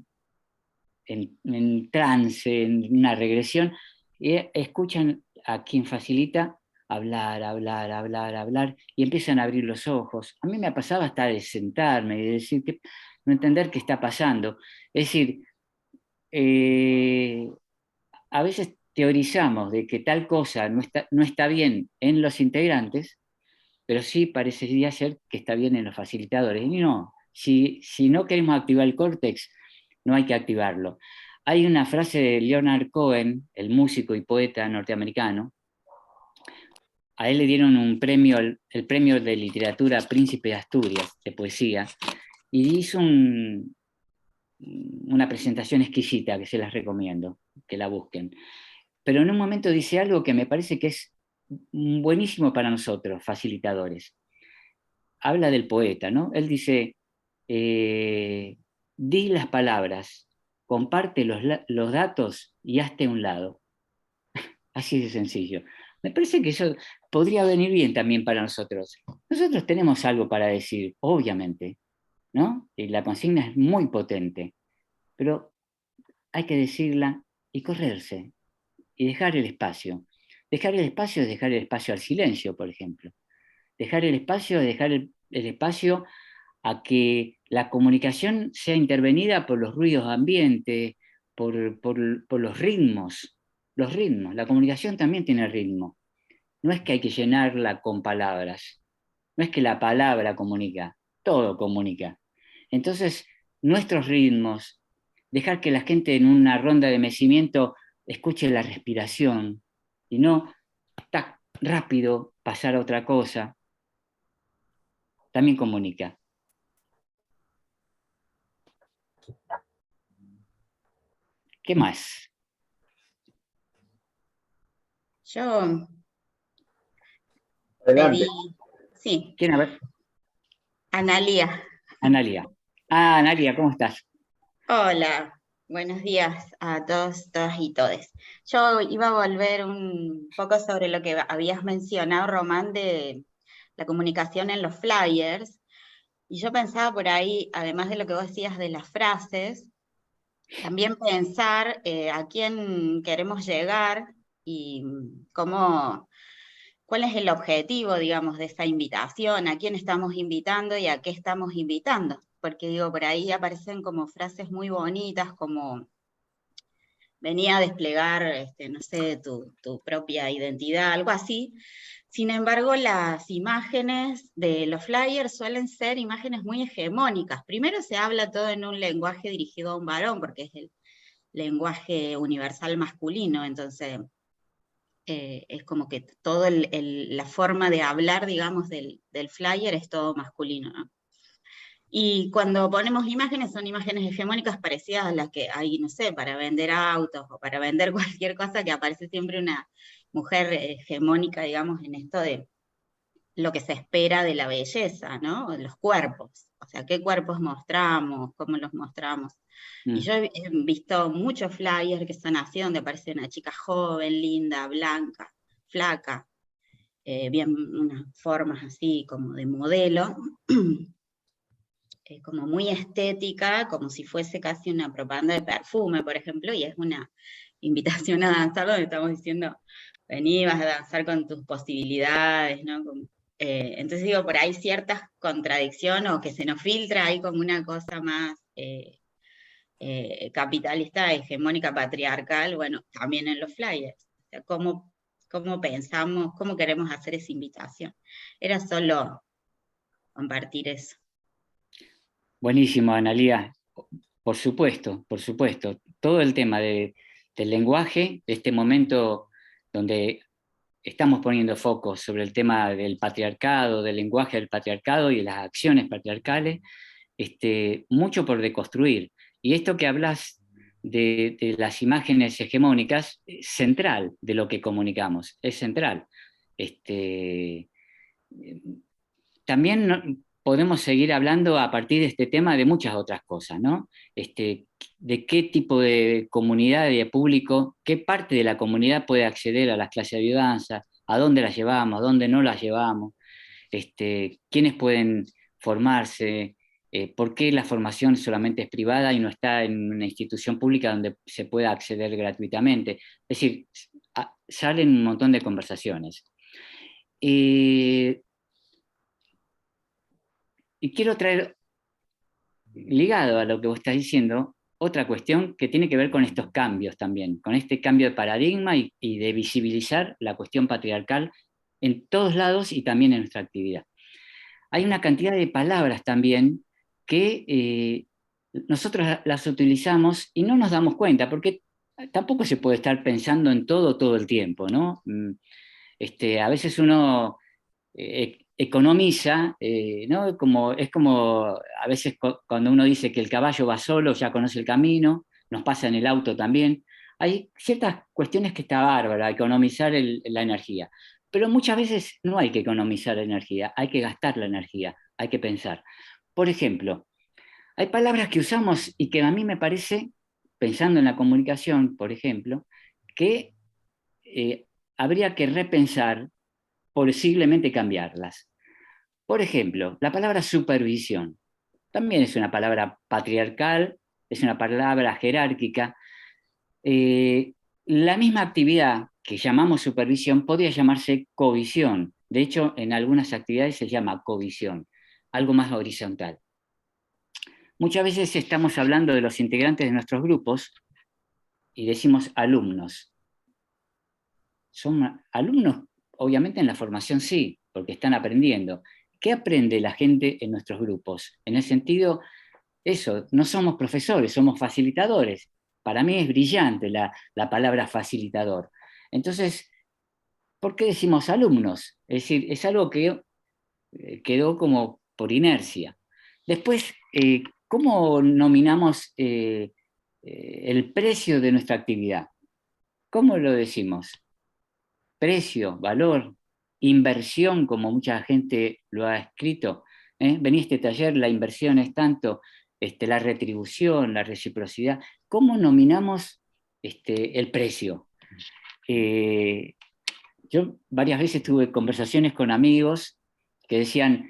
en trance, en una regresión, y escuchan a quien facilita hablar, hablar, hablar, hablar, y empiezan a abrir los ojos? A mí me ha pasado hasta de sentarme y de decir que no entender qué está pasando. Es decir, eh, a veces teorizamos de que tal cosa no está bien en los integrantes, pero sí parecería ser que está bien en los facilitadores. Y no, si no queremos activar el córtex, no hay que activarlo. Hay una frase de Leonard Cohen, el músico y poeta norteamericano. A él le dieron un premio, el premio de literatura Príncipe de Asturias, de poesía, y hizo una presentación exquisita que se las recomiendo, que la busquen. Pero en un momento dice algo que me parece que es buenísimo para nosotros, facilitadores. Habla del poeta, ¿no? Él dice, di las palabras, comparte los datos y hazte a un lado. Así de sencillo. Me parece que eso podría venir bien también para nosotros. Nosotros tenemos algo para decir, obviamente, ¿no? Y la consigna es muy potente, pero hay que decirla y correrse y dejar el espacio. Dejar el espacio es dejar el espacio al silencio, por ejemplo. Dejar el espacio es dejar el espacio a que la comunicación sea intervenida por los ruidos de ambiente, por los ritmos. Los ritmos. La comunicación también tiene ritmo. No es que hay que llenarla con palabras. No es que la palabra comunica. Todo comunica. Entonces, nuestros ritmos, dejar que la gente en una ronda de mecimiento escuche la respiración y no tac, rápido pasar a otra cosa, también comunica. ¿Qué más? Yo Adelante. pedí, sí, ¿Quién? A ver. Analía. Analia. Ah, Analia, ¿cómo estás? Hola, buenos días a todos, todas y todes. Yo iba a volver un poco sobre lo que habías mencionado, Román, de la comunicación en los flyers. Y yo pensaba por ahí, además de lo que vos decías de las frases, también pensar a quién queremos llegar y cuál es el objetivo, digamos, de esa invitación, a quién estamos invitando y a qué estamos invitando. Porque digo, por ahí aparecen como frases muy bonitas, como venía a desplegar, no sé, tu propia identidad, algo así. Sin embargo, las imágenes de los flyers suelen ser imágenes muy hegemónicas. Primero se habla todo en un lenguaje dirigido a un varón, porque es el lenguaje universal masculino, entonces es como que toda la forma de hablar, digamos, del flyer es todo masculino, ¿no? Y cuando ponemos imágenes, son imágenes hegemónicas parecidas a las que hay, no sé, para vender autos o para vender cualquier cosa, que aparece siempre una mujer hegemónica, digamos, en esto de lo que se espera de la belleza, ¿no? Los cuerpos. O sea, qué cuerpos mostramos, cómo los mostramos. Y yo he visto muchos flyers que son así, donde aparece una chica joven, linda, blanca, flaca, bien, unas formas así como de modelo, como muy estética, como si fuese casi una propaganda de perfume, por ejemplo, y es una invitación a danzar donde estamos diciendo, vení, vas a danzar con tus posibilidades, ¿no? Entonces digo, por ahí ciertas contradicciones o que se nos filtra ahí como una cosa más capitalista, hegemónica, patriarcal, bueno, también en los flyers. O sea, cómo pensamos, cómo queremos hacer esa invitación. Era solo compartir eso. Buenísimo, Analia. Por supuesto, por supuesto. Todo el tema de del lenguaje, de este momento donde estamos poniendo foco sobre el tema del patriarcado, del lenguaje del patriarcado y de las acciones patriarcales, mucho por deconstruir. Y esto que hablas de las imágenes hegemónicas, es central de lo que comunicamos, es central. También podemos seguir hablando a partir de este tema de muchas otras cosas, ¿no? De qué tipo de comunidad y de público, qué parte de la comunidad puede acceder a las clases de ayudanza, a dónde las llevamos, a dónde no las llevamos, quiénes pueden formarse, por qué la formación solamente es privada y no está en una institución pública donde se pueda acceder gratuitamente. Es decir, salen un montón de conversaciones. Y quiero traer, ligado a lo que vos estás diciendo, otra cuestión que tiene que ver con estos cambios también, con este cambio de paradigma y de visibilizar la cuestión patriarcal en todos lados y también en nuestra actividad. Hay una cantidad de palabras también que nosotros las utilizamos y no nos damos cuenta, porque tampoco se puede estar pensando en todo el tiempo, ¿no? A veces uno economiza, ¿no? Es como a veces cuando uno dice que el caballo va solo, ya conoce el camino, nos pasa en el auto también. Hay ciertas cuestiones que está bárbara, economizar la energía, pero muchas veces no hay que economizar energía, hay que gastar la energía, hay que pensar. Por ejemplo, hay palabras que usamos y que a mí me parece, pensando en la comunicación, por ejemplo, que habría que repensar, posiblemente cambiarlas. Por ejemplo, la palabra supervisión también es una palabra patriarcal, es una palabra jerárquica. La misma actividad que llamamos supervisión podría llamarse covisión. De hecho, en algunas actividades se llama covisión, algo más horizontal. Muchas veces estamos hablando de los integrantes de nuestros grupos y decimos alumnos. Son alumnos, obviamente en la formación sí, porque están aprendiendo. ¿Qué aprende la gente en nuestros grupos? En el sentido, eso, no somos profesores, somos facilitadores. Para mí es brillante la palabra facilitador. Entonces, ¿por qué decimos alumnos? Es decir, es algo que quedó como por inercia. Después, ¿cómo nominamos el precio de nuestra actividad? ¿Cómo lo decimos? Precio, valor, inversión, como mucha gente lo ha escrito. Vení a este taller, la inversión es tanto, la retribución, la reciprocidad. ¿Cómo nominamos el precio? Yo varias veces tuve conversaciones con amigos que decían,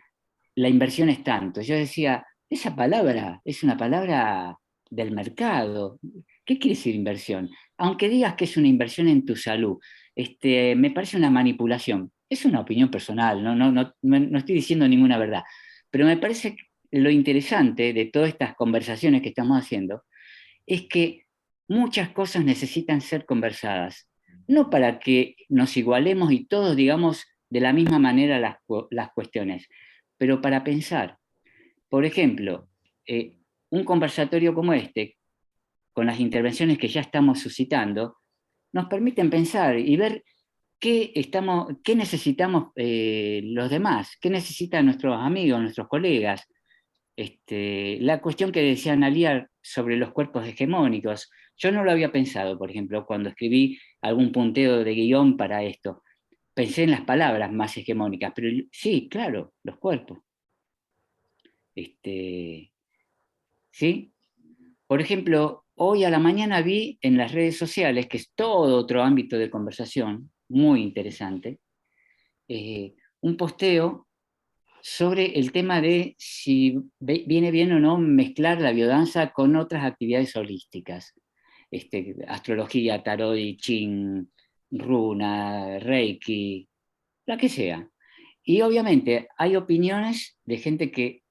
la inversión es tanto. Yo decía, esa palabra es una palabra del mercado. ¿Qué quiere decir inversión? Aunque digas que es una inversión en tu salud, me parece una manipulación. Es una opinión personal, no estoy diciendo ninguna verdad. Pero me parece lo interesante de todas estas conversaciones que estamos haciendo es que muchas cosas necesitan ser conversadas. No para que nos igualemos y todos digamos de la misma manera las cuestiones, pero para pensar. Por ejemplo, un conversatorio como este, con las intervenciones que ya estamos suscitando, nos permiten pensar y ver qué necesitamos los demás, qué necesitan nuestros amigos, nuestros colegas. La cuestión que decía Analia sobre los cuerpos hegemónicos, yo no lo había pensado, por ejemplo, cuando escribí algún punteo de guión para esto. Pensé en las palabras más hegemónicas, pero sí, claro, los cuerpos. ¿Sí? Por ejemplo, hoy a la mañana vi en las redes sociales, que es todo otro ámbito de conversación, muy interesante, un posteo sobre el tema de si viene bien o no mezclar la biodanza con otras actividades holísticas. Astrología, tarot, I Ching, runa, reiki, la que sea. Y obviamente hay opiniones de gente que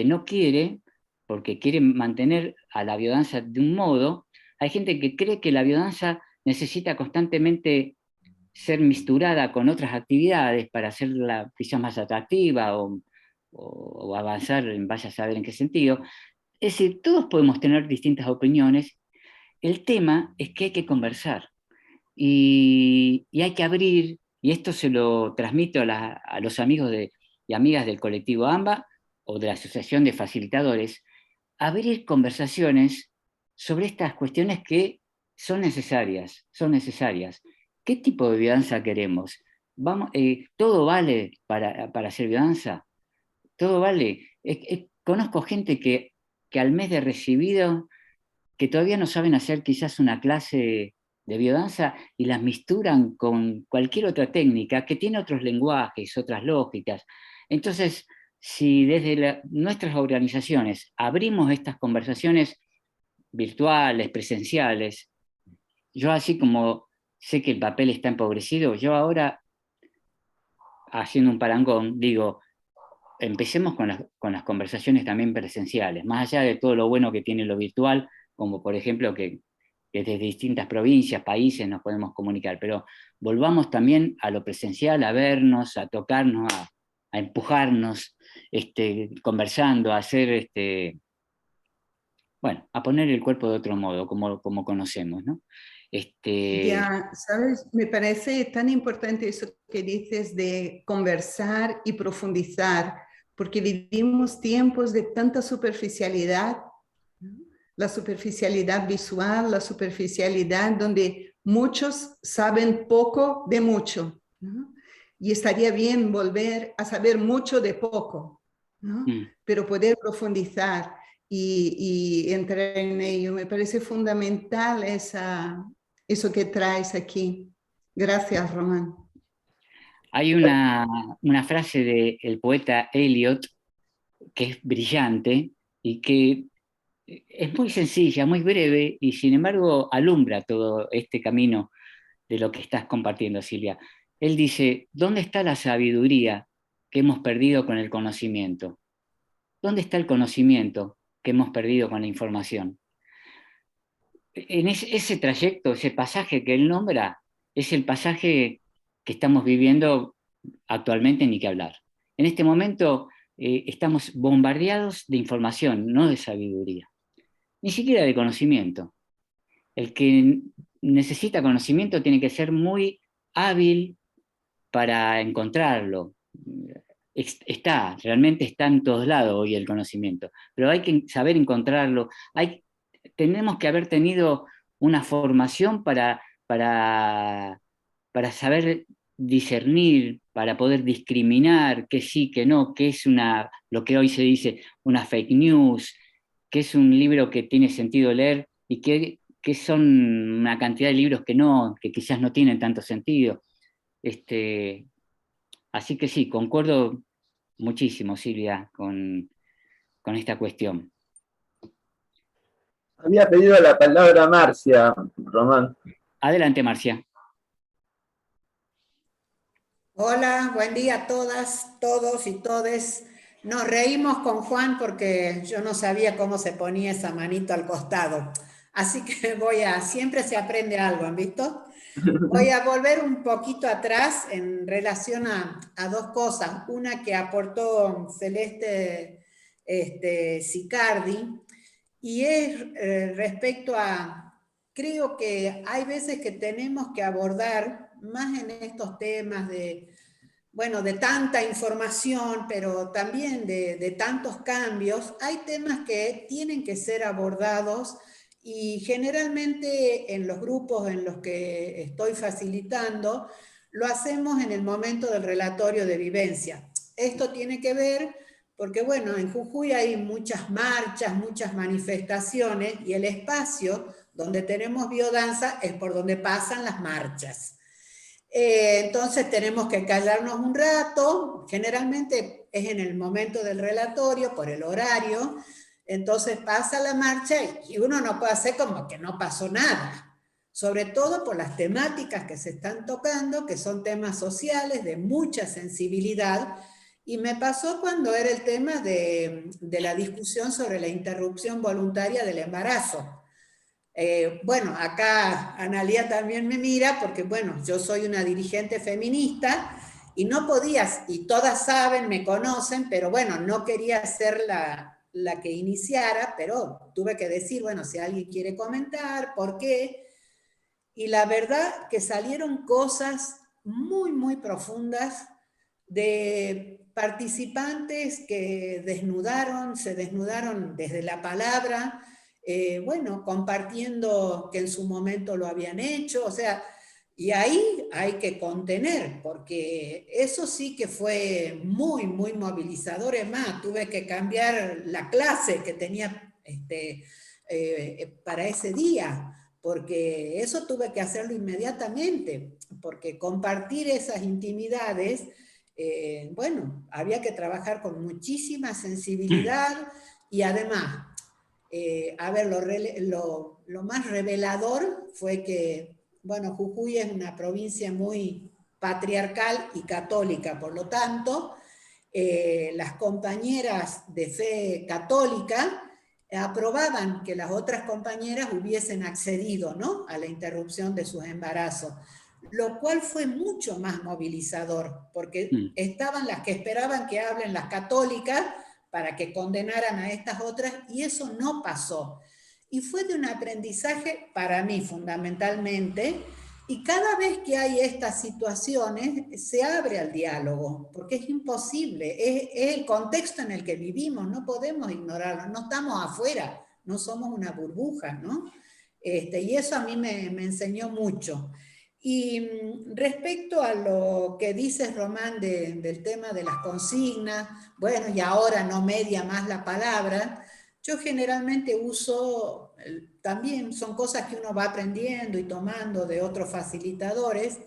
no quiere, porque quiere mantener a la biodanza de un modo. Hay gente que cree que la biodanza necesita constantemente ser misturada con otras actividades para hacerla quizás más atractiva o avanzar en vaya a saber en qué sentido. Es decir, todos podemos tener distintas opiniones el tema es que hay que conversar y hay que abrir, y esto se lo transmito a los amigos y amigas del colectivo AMBA o de la Asociación de Facilitadores, abrir conversaciones sobre estas cuestiones que son necesarias, son necesarias. ¿Qué tipo de biodanza queremos? ¿Todo vale para hacer biodanza? ¿Todo vale? Conozco gente que al mes de recibido, que todavía no saben hacer quizás una clase de biodanza y las misturan con cualquier otra técnica que tiene otros lenguajes, otras lógicas. Entonces, si desde nuestras organizaciones abrimos estas conversaciones virtuales, presenciales, yo así como sé que el papel está empobrecido, yo ahora, haciendo un parangón, digo, empecemos con las conversaciones también presenciales, más allá de todo lo bueno que tiene lo virtual, como por ejemplo que desde distintas provincias, países nos podemos comunicar, pero volvamos también a lo presencial, a vernos, a tocarnos, a empujarnos, conversando, a hacer, bueno, a poner el cuerpo de otro modo, como conocemos, ¿no? Ya, ¿sabes? Me parece tan importante eso que dices de conversar y profundizar, porque vivimos tiempos de tanta superficialidad, ¿no? La superficialidad visual, la superficialidad donde muchos saben poco de mucho, ¿no? Y estaría bien volver a saber mucho de poco, ¿no? Pero poder profundizar y entrar en ello. Me parece fundamental eso que traes aquí. Gracias, Román. Hay una frase del poeta Eliot que es brillante y que es muy sencilla, muy breve, y sin embargo alumbra todo este camino de lo que estás compartiendo, Silvia. Él dice, ¿dónde está la sabiduría que hemos perdido con el conocimiento? ¿Dónde está el conocimiento que hemos perdido con la información? En ese trayecto, ese pasaje que él nombra, es el pasaje que estamos viviendo actualmente, ni que hablar. En este momento estamos bombardeados de información, no de sabiduría, ni siquiera de conocimiento. El que necesita conocimiento tiene que ser muy hábil para encontrarlo. Realmente está en todos lados hoy el conocimiento, pero hay que saber encontrarlo. Tenemos que haber tenido una formación para saber discernir, para poder discriminar qué sí, qué no, qué es lo que hoy se dice una fake news, qué es un libro que tiene sentido leer y qué son una cantidad de libros que quizás no tienen tanto sentido. Así que sí, concuerdo muchísimo, Silvia, con esta cuestión. Había pedido la palabra Marcia, Román. Adelante, Marcia. Hola, buen día a todas, todos y todes. Nos reímos con Juan porque yo no sabía cómo se ponía esa manito al costado. Así que siempre se aprende algo, ¿han visto? Voy a volver un poquito atrás en relación a dos cosas. Una que aportó Celeste Sicardi, y es respecto a, creo que hay veces que tenemos que abordar, más en estos temas de tanta información, pero también de tantos cambios, hay temas que tienen que ser abordados y generalmente en los grupos en los que estoy facilitando, lo hacemos en el momento del relatorio de vivencia. Esto tiene que ver porque, en Jujuy hay muchas marchas, muchas manifestaciones, y el espacio donde tenemos biodanza es por donde pasan las marchas. Entonces tenemos que callarnos un rato, generalmente es en el momento del relatorio, por el horario. Entonces pasa la marcha y uno no puede hacer como que no pasó nada, sobre todo por las temáticas que se están tocando, que son temas sociales de mucha sensibilidad, y me pasó cuando era el tema de la discusión sobre la interrupción voluntaria del embarazo. Acá Analía también me mira porque, yo soy una dirigente feminista y no podías, y todas saben, me conocen, pero no quería hacer la que iniciara, pero tuve que decir, bueno, si alguien quiere comentar, ¿por qué? Y la verdad que salieron cosas muy, muy profundas de participantes que se desnudaron desde la palabra, bueno, compartiendo que en su momento lo habían hecho, o sea, y ahí hay que contener, porque eso sí que fue muy, muy movilizador. Es más, tuve que cambiar la clase que tenía para ese día, porque eso tuve que hacerlo inmediatamente, porque compartir esas intimidades, bueno, había que trabajar con muchísima sensibilidad y además, a ver, lo más revelador fue que, bueno, Jujuy es una provincia muy patriarcal y católica, por lo tanto, las compañeras de fe católica aprobaban que las otras compañeras hubiesen accedido, ¿no?, a la interrupción de sus embarazos, lo cual fue mucho más movilizador, porque estaban las que esperaban que hablen las católicas para que condenaran a estas otras, y eso no pasó. Y fue de un aprendizaje para mí fundamentalmente, y cada vez que hay estas situaciones se abre al diálogo, porque es imposible, es el contexto en el que vivimos, no podemos ignorarlo, no estamos afuera, no somos una burbuja, ¿no? Y eso a mí me enseñó mucho. Y respecto a lo que dices, Román, del tema de las consignas, bueno, y ahora no media más la palabra, yo generalmente uso, también son cosas que uno va aprendiendo y tomando de otros facilitadores.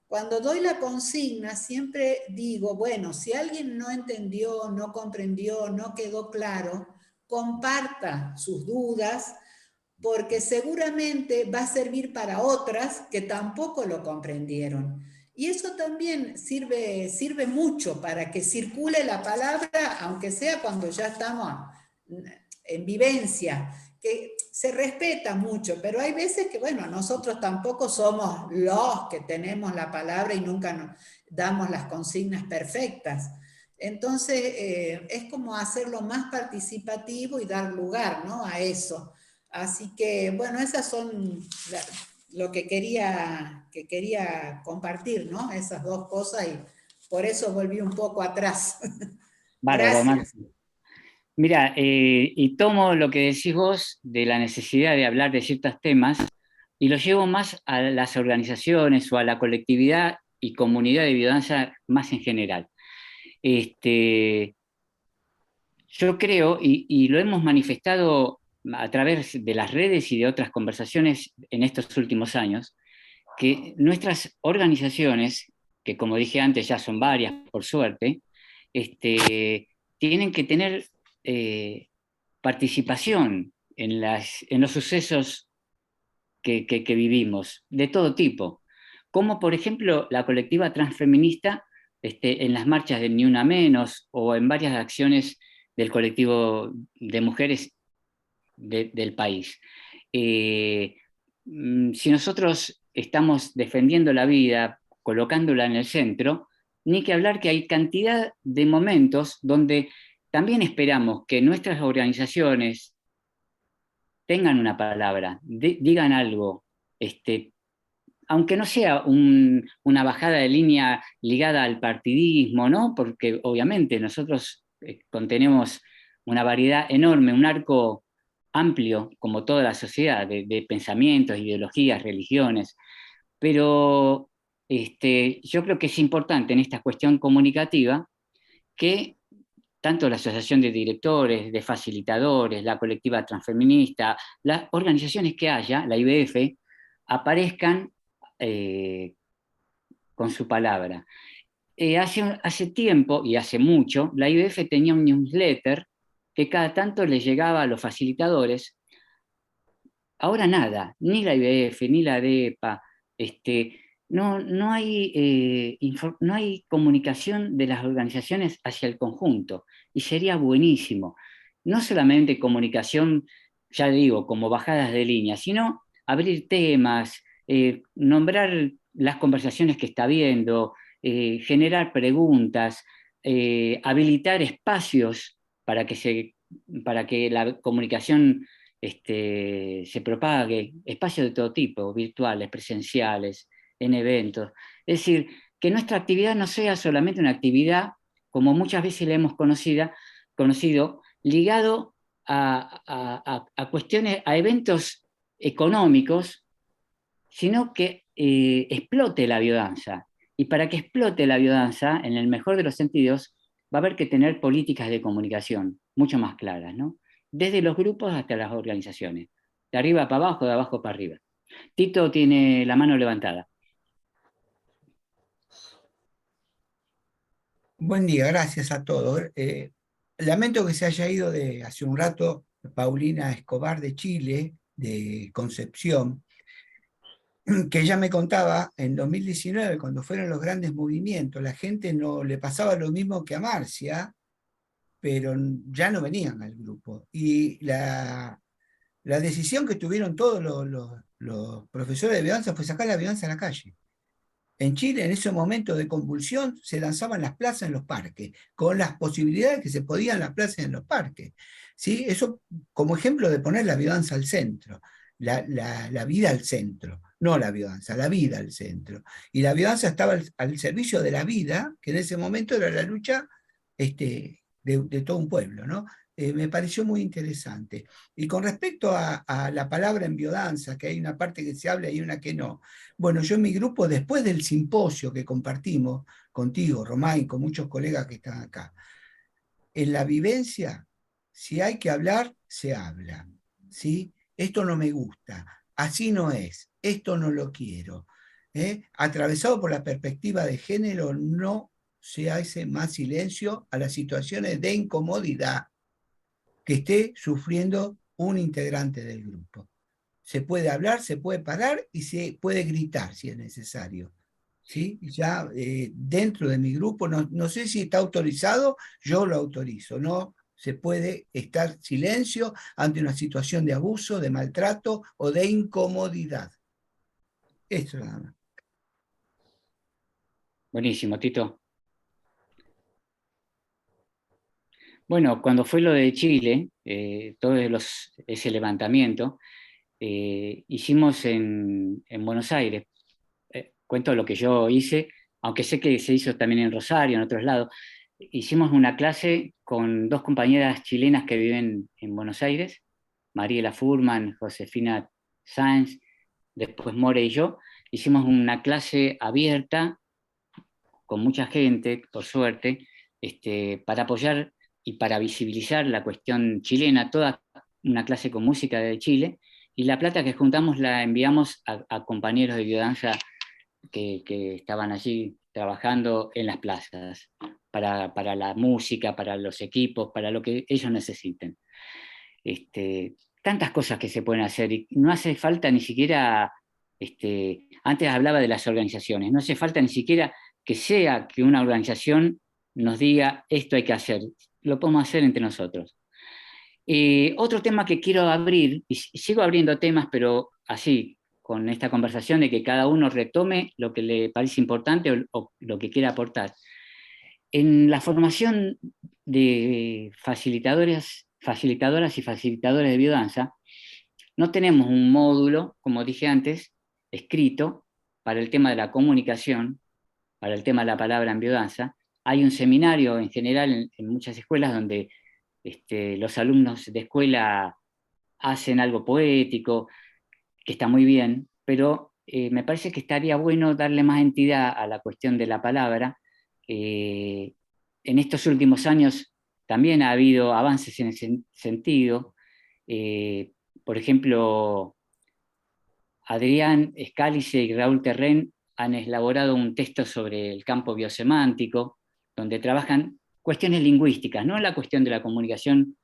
Cuando doy la consigna siempre digo, bueno, si alguien no entendió, no comprendió, no quedó claro, comparta sus dudas, porque seguramente va a servir para otras que tampoco lo comprendieron. Y eso también sirve mucho para que circule la palabra, aunque sea cuando ya estamos en vivencia, que se respeta mucho, pero hay veces que, bueno, nosotros tampoco somos los que tenemos la palabra y nunca nos damos las consignas perfectas. Entonces, es como hacerlo más participativo y dar lugar, ¿no?, a eso. Así que, bueno, esas son lo que quería compartir, ¿no? Esas dos cosas, y por eso volví un poco atrás. Bárbaro, Gracias. Mira, y tomo lo que decís vos de la necesidad de hablar de ciertos temas y lo llevo más a las organizaciones o a la colectividad y comunidad de biodanza más en general. Yo creo, y lo hemos manifestado a través de las redes y de otras conversaciones en estos últimos años, que nuestras organizaciones, que como dije antes ya son varias por suerte, tienen que tener participación en los sucesos que vivimos, de todo tipo, como por ejemplo la colectiva transfeminista en las marchas de Ni Una Menos o en varias acciones del colectivo de mujeres del país. Si nosotros estamos defendiendo la vida, colocándola en el centro, ni que hablar que hay cantidad de momentos donde también esperamos que nuestras organizaciones tengan una palabra, digan algo, aunque no sea una bajada de línea ligada al partidismo, ¿no? Porque obviamente nosotros contenemos una variedad enorme, un arco amplio, como toda la sociedad, de pensamientos, ideologías, religiones, pero yo creo que es importante en esta cuestión comunicativa que tanto la Asociación de Directores, de Facilitadores, la colectiva transfeminista, las organizaciones que haya, la IBF, aparezcan con su palabra. Hace tiempo, y hace mucho, la IBF tenía un newsletter que cada tanto le llegaba a los facilitadores. Ahora nada, ni la IBF, ni la ADEPA, no hay comunicación de las organizaciones hacia el conjunto, y sería buenísimo. No solamente comunicación, ya digo, como bajadas de línea, sino abrir temas, nombrar las conversaciones que está habiendo, generar preguntas, habilitar espacios para que se para que la comunicación se propague, espacios de todo tipo, virtuales, presenciales, en eventos. Es decir, que nuestra actividad no sea solamente una actividad, como muchas veces la hemos conocido, ligado a cuestiones, a eventos económicos, sino que explote la biodanza. Y para que explote la biodanza, en el mejor de los sentidos, va a haber que tener políticas de comunicación mucho más claras, ¿no? Desde los grupos hasta las organizaciones, de arriba para abajo, de abajo para arriba. Tito tiene la mano levantada. Buen día, gracias a todos. Lamento que se haya ido hace un rato Paulina Escobar de Chile, de Concepción, que ella me contaba en 2019, cuando fueron los grandes movimientos, la gente no le pasaba lo mismo que a Marcia, pero ya no venían al grupo. Y la decisión que tuvieron todos los profesores de biodanza fue sacar la biodanza a la calle. En Chile, en ese momento de convulsión, se lanzaban las plazas en los parques, con las posibilidades que se podían las plazas en los parques. ¿Sí? Eso como ejemplo de poner la biodanza al centro, la vida al centro, no la biodanza, la vida al centro. Y la biodanza estaba al servicio de la vida, que en ese momento era la lucha de todo un pueblo, ¿no? Me pareció muy interesante. Y con respecto a la palabra en biodanza, que hay una parte que se habla y una que no. Bueno, yo en mi grupo, después del simposio que compartimos contigo, Román, y con muchos colegas que están acá, en la vivencia, si hay que hablar, se habla. ¿Sí? Esto no me gusta, así no es, esto no lo quiero. Atravesado por la perspectiva de género, no se hace más silencio a las situaciones de incomodidad que esté sufriendo un integrante del grupo. Se puede hablar, se puede parar y se puede gritar si es necesario. ¿Sí? Ya dentro de mi grupo, no sé si está autorizado, yo lo autorizo, no se puede estar silencio ante una situación de abuso, de maltrato o de incomodidad. Eso nada más. Buenísimo, Tito. Bueno, cuando fue lo de Chile, todo ese levantamiento, hicimos en Buenos Aires, cuento lo que yo hice, aunque sé que se hizo también en Rosario, en otros lados, hicimos una clase con dos compañeras chilenas que viven en Buenos Aires, Mariela Furman, Josefina Sáenz, después More y yo, hicimos una clase abierta con mucha gente, por suerte, para apoyar y para visibilizar la cuestión chilena, toda una clase con música de Chile, y la plata que juntamos la enviamos a compañeros de biodanza que estaban allí trabajando en las plazas, para la música, para los equipos, para lo que ellos necesiten. Tantas cosas que se pueden hacer, y no hace falta ni siquiera, antes hablaba de las organizaciones, no hace falta ni siquiera que una organización nos diga esto hay que hacer, lo podemos hacer entre nosotros. Otro tema que quiero abrir, y sigo abriendo temas, pero así, con esta conversación de que cada uno retome lo que le parece importante o lo que quiera aportar. En la formación de facilitadoras y facilitadores de biodanza, no tenemos un módulo, como dije antes, escrito para el tema de la comunicación, para el tema de la palabra en biodanza. Hay un seminario en general en muchas escuelas donde los alumnos de escuela hacen algo poético, que está muy bien, pero me parece que estaría bueno darle más entidad a la cuestión de la palabra. En estos últimos años también ha habido avances en ese sentido. Por ejemplo, Adrián Scalice y Raúl Terren han elaborado un texto sobre el campo biosemántico, donde trabajan cuestiones lingüísticas, no la cuestión de la comunicación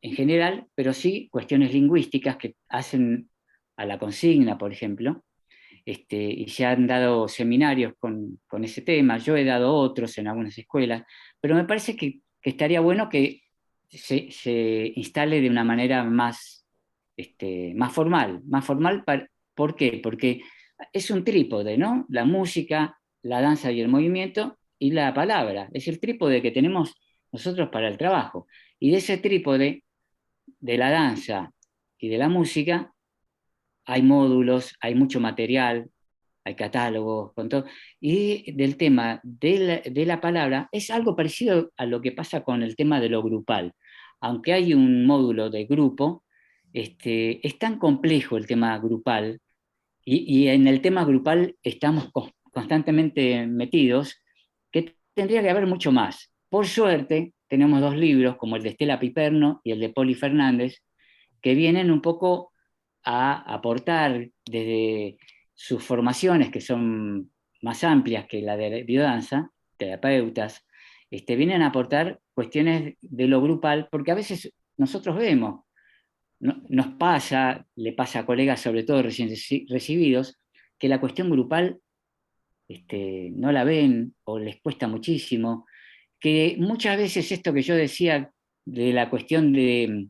en general, pero sí cuestiones lingüísticas que hacen a la consigna, por ejemplo, y se han dado seminarios con ese tema, yo he dado otros en algunas escuelas, pero me parece que estaría bueno que se instale de una manera más formal. ¿Por qué? Porque es un trípode, ¿no? La música, la danza y el movimiento y la palabra. Es el trípode que tenemos nosotros para el trabajo. Y de ese trípode, de la danza y de la música, hay módulos, hay mucho material, hay catálogos, con todo. Y del tema de la palabra, es algo parecido a lo que pasa con el tema de lo grupal. Aunque hay un módulo de grupo, es tan complejo el tema grupal, y en el tema grupal estamos constantemente metidos, que tendría que haber mucho más. Por suerte, tenemos 2 libros, como el de Estela Piperno y el de Poli Fernández, que vienen un poco a aportar desde sus formaciones, que son más amplias que la de biodanza, terapeutas, vienen a aportar cuestiones de lo grupal, porque a veces nosotros vemos, nos pasa, le pasa a colegas, sobre todo recién recibidos, que la cuestión grupal no la ven o les cuesta muchísimo, que muchas veces esto que yo decía de la cuestión de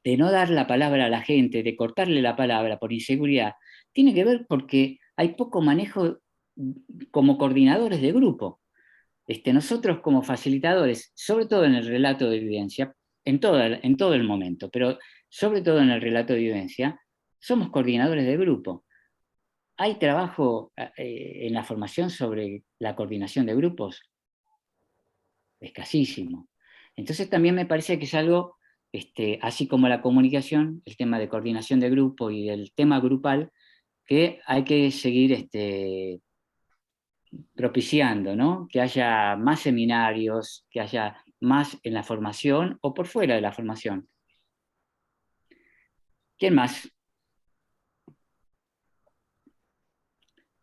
no dar la palabra a la gente, de cortarle la palabra por inseguridad, tiene que ver porque hay poco manejo como coordinadores de grupo. Nosotros como facilitadores, sobre todo en el relato de vivencia, en todo el momento, pero sobre todo en el relato de vivencia, somos coordinadores de grupo. ¿Hay trabajo en la formación sobre la coordinación de grupos? Escasísimo. Entonces también me parece que es algo, así como la comunicación, el tema de coordinación de grupo y el tema grupal, que hay que seguir propiciando, ¿no? Que haya más seminarios, que haya más en la formación o por fuera de la formación. ¿Quién más?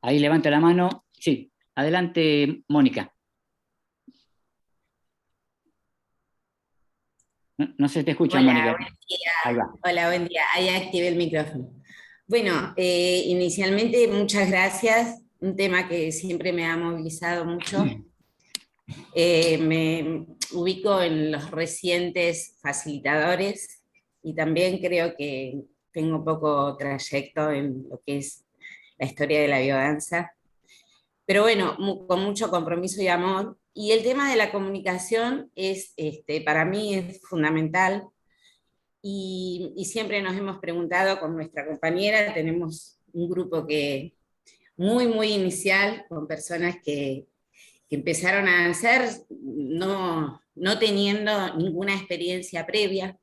Ahí levanta la mano. Sí, adelante, Mónica. No se te escucha, Hola, Mónica. buen día. Ahí va. Hola, buen día. Ahí activé el micrófono. Bueno, inicialmente muchas gracias. Un tema que siempre me ha movilizado mucho. Me ubico en los recientes facilitadores y también creo que tengo poco trayecto en lo que es la historia de la biodanza. Pero bueno, con mucho compromiso y amor. Y el tema de la comunicación es, para mí es fundamental. Y siempre nos hemos preguntado con nuestra compañera, tenemos un grupo que muy inicial, con personas que empezaron a hacer no teniendo ninguna experiencia previa,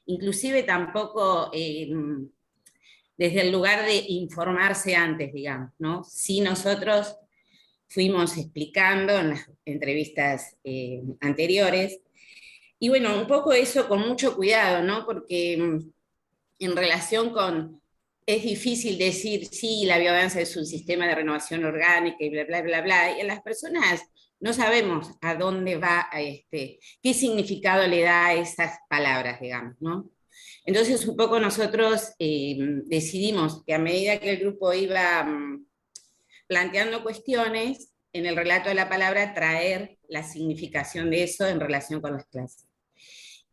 inclusive tampoco desde el lugar de informarse antes, digamos, ¿no? Sí, nosotros fuimos explicando en las entrevistas anteriores. Y bueno, un poco eso con mucho cuidado, ¿no? Porque en relación con, es difícil decir, sí, la biodanza es un sistema de renovación orgánica y bla, bla, bla, bla, y a las personas no sabemos a dónde va, qué significado le da a esas palabras, digamos, ¿no? Entonces, un poco nosotros decidimos que a medida que el grupo iba planteando cuestiones, en el relato de la palabra, traer la significación de eso en relación con las clases.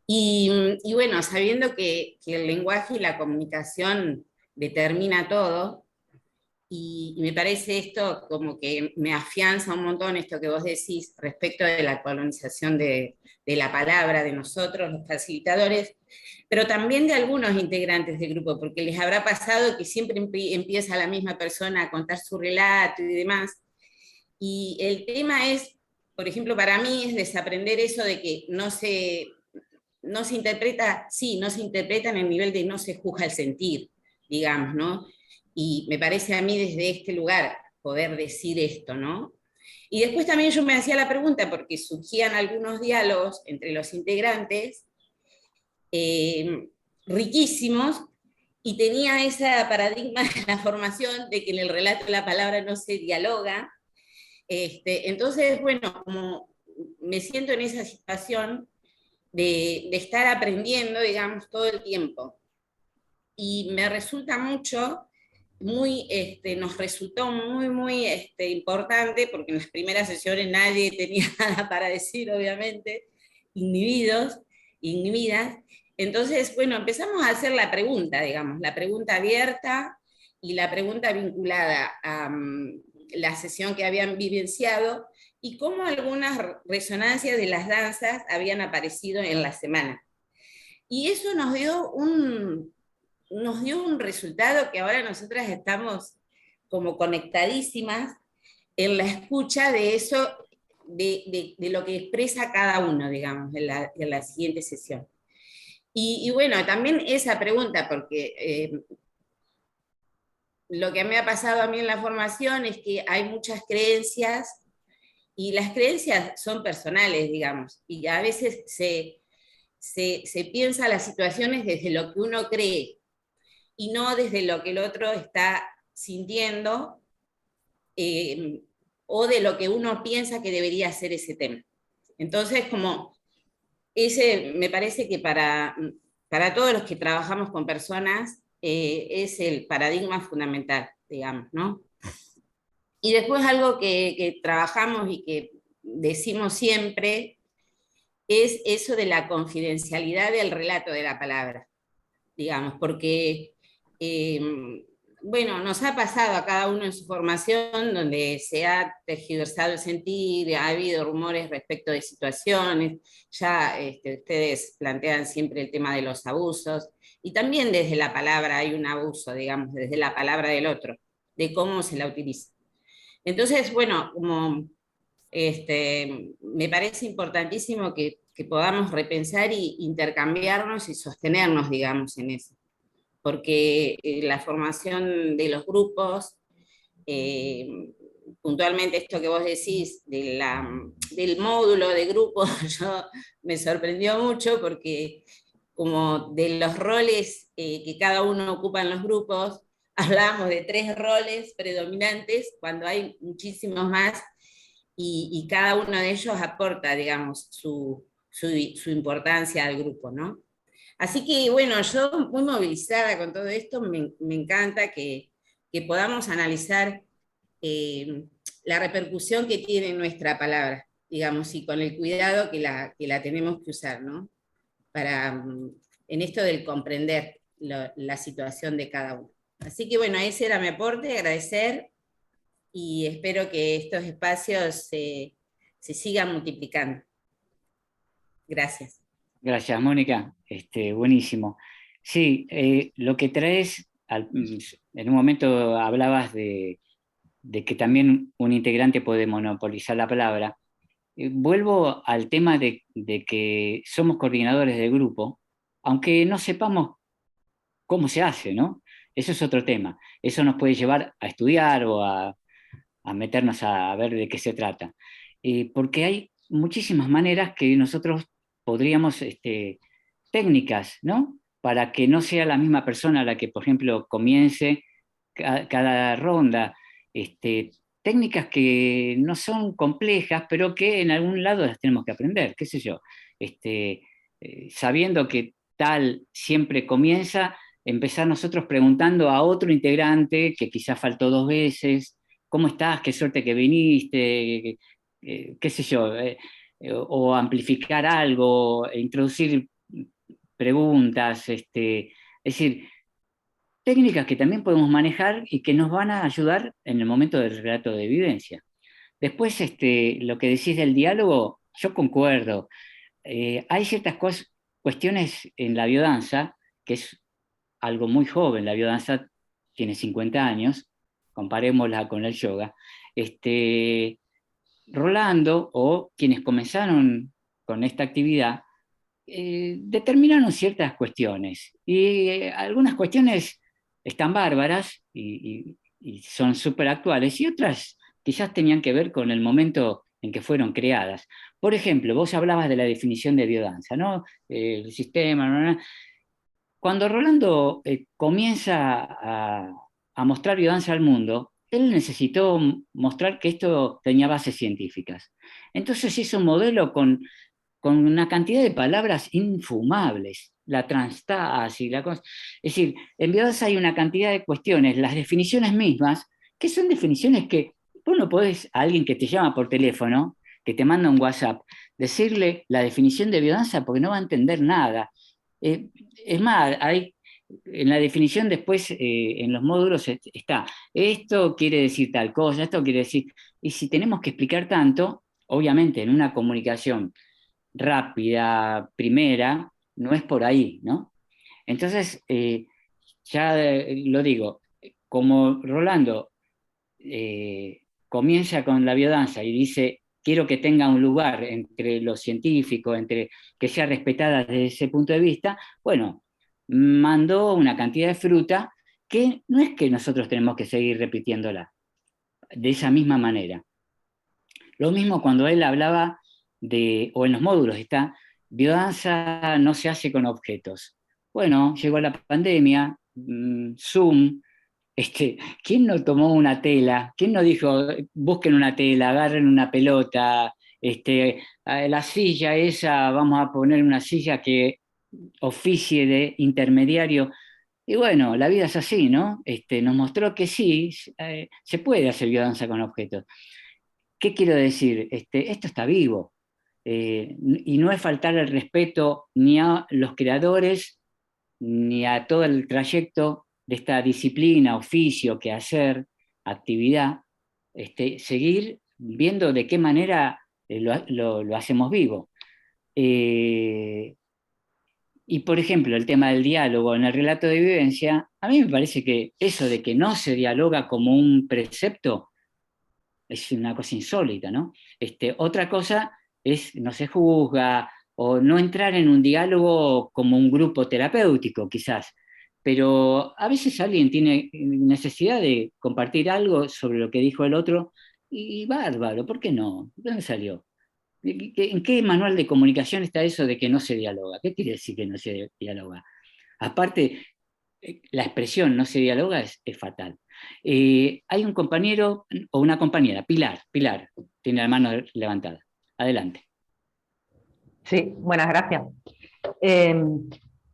Y bueno, sabiendo que el lenguaje y la comunicación determina todo, y me parece esto como que me afianza un montón esto que vos decís respecto de la colonización de la palabra de nosotros, los facilitadores, pero también de algunos integrantes del grupo, porque les habrá pasado que siempre empieza la misma persona a contar su relato y demás. Y el tema es, por ejemplo, para mí es desaprender eso de que no se interpreta, sí, no se interpreta en el nivel de no se juzga el sentir, digamos, ¿no? Y me parece a mí desde este lugar poder decir esto, ¿no? Y después también yo me hacía la pregunta, porque surgían algunos diálogos entre los integrantes, riquísimos, y tenía ese paradigma de la formación de que en el relato de la palabra no se dialoga. Entonces, bueno, como me siento en esa situación de estar aprendiendo, digamos, todo el tiempo. Y me resulta mucho, nos resultó muy importante, porque en las primeras sesiones nadie tenía nada para decir, obviamente, inhibidas. Entonces, bueno, empezamos a hacer la pregunta, digamos, la pregunta abierta y la pregunta vinculada a la sesión que habían vivenciado, y cómo algunas resonancias de las danzas habían aparecido en la semana. Y eso nos dio un resultado que ahora nosotras estamos como conectadísimas en la escucha de eso, de lo que expresa cada uno, digamos, en la siguiente sesión. Y bueno, también esa pregunta, porque lo que me ha pasado a mí en la formación es que hay muchas creencias, y las creencias son personales, digamos, y a veces se piensa las situaciones desde lo que uno cree, y no desde lo que el otro está sintiendo, o de lo que uno piensa que debería ser ese tema. Entonces, como ese me parece que para todos los que trabajamos con personas es el paradigma fundamental, digamos, ¿no? Y después algo que trabajamos y que decimos siempre es eso de la confidencialidad del relato de la palabra, digamos, porque bueno, nos ha pasado a cada uno en su formación donde se ha tergiversado el sentir, ha habido rumores respecto de situaciones, ya ustedes plantean siempre el tema de los abusos, y también desde la palabra hay un abuso, digamos, desde la palabra del otro, de cómo se la utiliza. Entonces, bueno, como me parece importantísimo que podamos repensar e intercambiarnos y sostenernos, digamos, en eso. Porque la formación de los grupos, puntualmente esto que vos decís del módulo de grupo, me sorprendió mucho porque como de los roles que cada uno ocupa en los grupos, hablamos de 3 roles predominantes cuando hay muchísimos más, y cada uno de ellos aporta, digamos, su importancia al grupo, ¿no? Así que, bueno, yo muy movilizada con todo esto, me encanta que podamos analizar la repercusión que tiene nuestra palabra, digamos, y con el cuidado que la tenemos que usar, ¿no? En esto del comprender la situación de cada uno. Así que, bueno, ese era mi aporte, agradecer, y espero que estos espacios se sigan multiplicando. Gracias. Gracias, Mónica. Buenísimo. Sí, lo que traes, en un momento hablabas de que también un integrante puede monopolizar la palabra. Vuelvo al tema de que somos coordinadores de grupo, aunque no sepamos cómo se hace, ¿no? Eso es otro tema. Eso nos puede llevar a estudiar o a meternos a ver de qué se trata. Porque hay muchísimas maneras que nosotros podríamos, técnicas, ¿no? Para que no sea la misma persona la que, por ejemplo, comience cada ronda. Técnicas que no son complejas, pero que en algún lado las tenemos que aprender, qué sé yo. Sabiendo que tal siempre comienza, empezar nosotros preguntando a otro integrante que quizás faltó 2 veces, ¿cómo estás? Qué suerte que viniste, qué sé yo, o amplificar algo, introducir preguntas, es decir, técnicas que también podemos manejar y que nos van a ayudar en el momento del relato de evidencia. Después, lo que decís del diálogo, yo concuerdo. Hay ciertas cuestiones en la biodanza, que es algo muy joven, la biodanza tiene 50 años, comparémosla con el yoga. Rolando, o quienes comenzaron con esta actividad, determinaron ciertas cuestiones, y algunas cuestiones están bárbaras y son súper actuales, y otras quizás tenían que ver con el momento en que fueron creadas. Por ejemplo, vos hablabas de la definición de biodanza, ¿no? El sistema. Cuando Rolando comienza a mostrar biodanza al mundo, él necesitó mostrar que esto tenía bases científicas. Entonces hizo un modelo con una cantidad de palabras infumables, la transtasis, es decir, en biodanza hay una cantidad de cuestiones, las definiciones mismas, que son definiciones que vos no podés a alguien que te llama por teléfono, que te manda un WhatsApp, decirle la definición de biodanza porque no va a entender nada. Es más, en la definición después, en los módulos está, esto quiere decir tal cosa, esto quiere decir, y si tenemos que explicar tanto, obviamente en una comunicación rápida, primera, no es por ahí, ¿no? Entonces, ya lo digo, como Rolando comienza con la biodanza y dice, quiero que tenga un lugar entre los científicos, entre que sea respetada desde ese punto de vista, bueno, mandó una cantidad de fruta que no es que nosotros tenemos que seguir repitiéndola de esa misma manera. Lo mismo cuando él hablaba de, o en los módulos está, biodanza no se hace con objetos. Bueno, llegó la pandemia, Zoom, ¿quién no tomó una tela? ¿Quién no dijo, busquen una tela, agarren una pelota, la silla esa, vamos a poner una silla que oficie de intermediario? Y bueno, la vida es así, ¿no? Nos mostró que sí, se puede hacer biodanza con objetos. ¿Qué quiero decir? Esto está vivo. Y no es faltar el respeto ni a los creadores, ni a todo el trayecto de esta disciplina, oficio, quehacer, actividad, seguir viendo de qué manera lo hacemos vivo. Y por ejemplo, el tema del diálogo en el relato de vivencia, a mí me parece que eso de que no se dialoga como un precepto es una cosa insólita, ¿no? Otra cosa es no se juzga o no entrar en un diálogo como un grupo terapéutico, quizás. Pero a veces alguien tiene necesidad de compartir algo sobre lo que dijo el otro y bárbaro, ¿por qué no? ¿De dónde salió? ¿En qué manual de comunicación está eso de que no se dialoga? ¿Qué quiere decir que no se dialoga? Aparte, la expresión no se dialoga es fatal. Hay un compañero o una compañera, Pilar, tiene la mano levantada. Adelante. Sí, buenas gracias.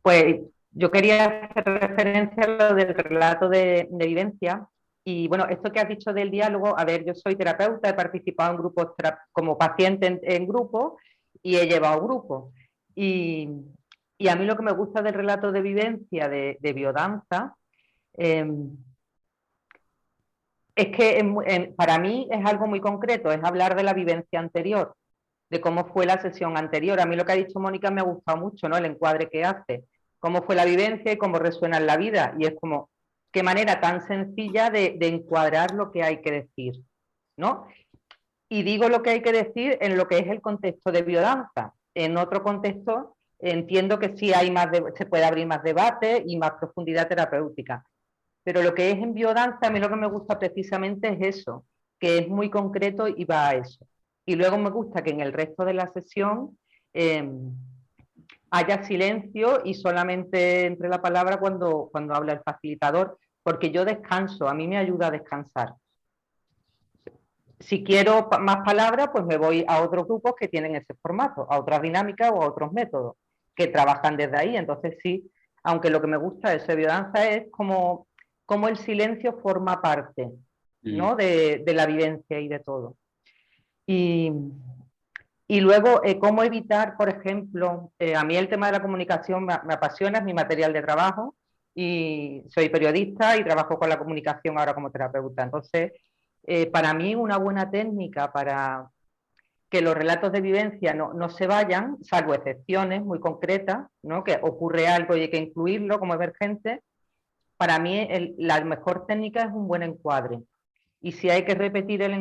Pues yo quería hacer referencia a lo del relato de vivencia. Y bueno, esto que has dicho del diálogo, a ver, yo soy terapeuta, he participado en grupos como paciente en grupo y he llevado grupos. Y a mí lo que me gusta del relato de vivencia de biodanza es que para mí es algo muy concreto, es hablar de la vivencia anterior, de cómo fue la sesión anterior. A mí lo que ha dicho Mónica me ha gustado mucho, ¿no? El encuadre que hace, cómo fue la vivencia y cómo resuena en la vida. Y es como, qué manera tan sencilla de encuadrar lo que hay que decir, ¿no? Y digo lo que hay que decir en lo que es el contexto de biodanza. En otro contexto entiendo que sí hay se puede abrir más debate y más profundidad terapéutica. Pero lo que es en biodanza, a mí lo que me gusta precisamente es eso, que es muy concreto y va a eso. Y luego me gusta que en el resto de la sesión haya silencio y solamente entre la palabra cuando habla el facilitador, porque yo descanso, a mí me ayuda a descansar. Si quiero más palabras, pues me voy a otros grupos que tienen ese formato, a otras dinámicas o a otros métodos que trabajan desde ahí. Entonces sí, aunque lo que me gusta de esa biodanza es como el silencio forma parte, ¿no? de la vivencia y de todo. Y luego, cómo evitar, por ejemplo, a mí el tema de la comunicación me apasiona, es mi material de trabajo y soy periodista y trabajo con la comunicación ahora como terapeuta. Entonces, para mí una buena técnica para que los relatos de vivencia no se vayan, salvo excepciones muy concretas, ¿no? Que ocurre algo y hay que incluirlo como emergente, para mí la mejor técnica es un buen encuadre. Y si hay que repetir el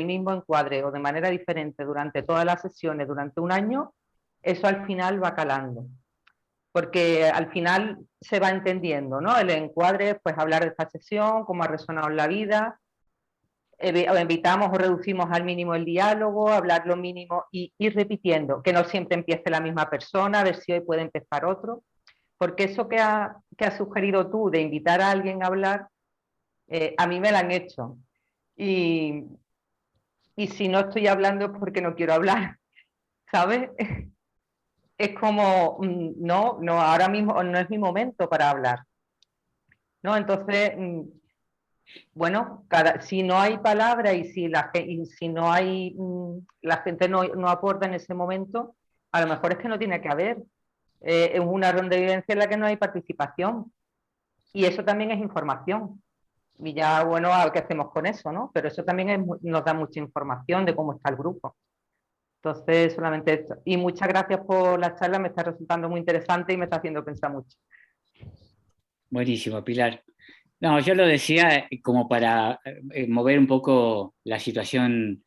mismo encuadre o de manera diferente durante todas las sesiones, durante un año, eso al final va calando. Porque al final se va entendiendo, ¿no? El encuadre, pues hablar de esta sesión, cómo ha resonado en la vida, evitamos o reducimos al mínimo el diálogo, hablar lo mínimo y ir repitiendo, que no siempre empiece la misma persona, a ver si hoy puede empezar otro. Porque eso que has sugerido tú de invitar a alguien a hablar, a mí me lo han hecho. Y si no estoy hablando es porque no quiero hablar, ¿sabes? Es como, no, ahora mismo no es mi momento para hablar, ¿no? Entonces, bueno, si no hay palabra y si no hay, la gente no aporta en ese momento, a lo mejor es que no tiene que haber. Es una ronda de vivencia en la que no hay participación. Y eso también es información. Y ya, bueno, ¿qué hacemos con eso, no? Pero eso también nos da mucha información de cómo está el grupo. Entonces, solamente esto. Y muchas gracias por la charla, me está resultando muy interesante y me está haciendo pensar mucho. Buenísimo, Pilar. No, yo lo decía como para mover un poco la situación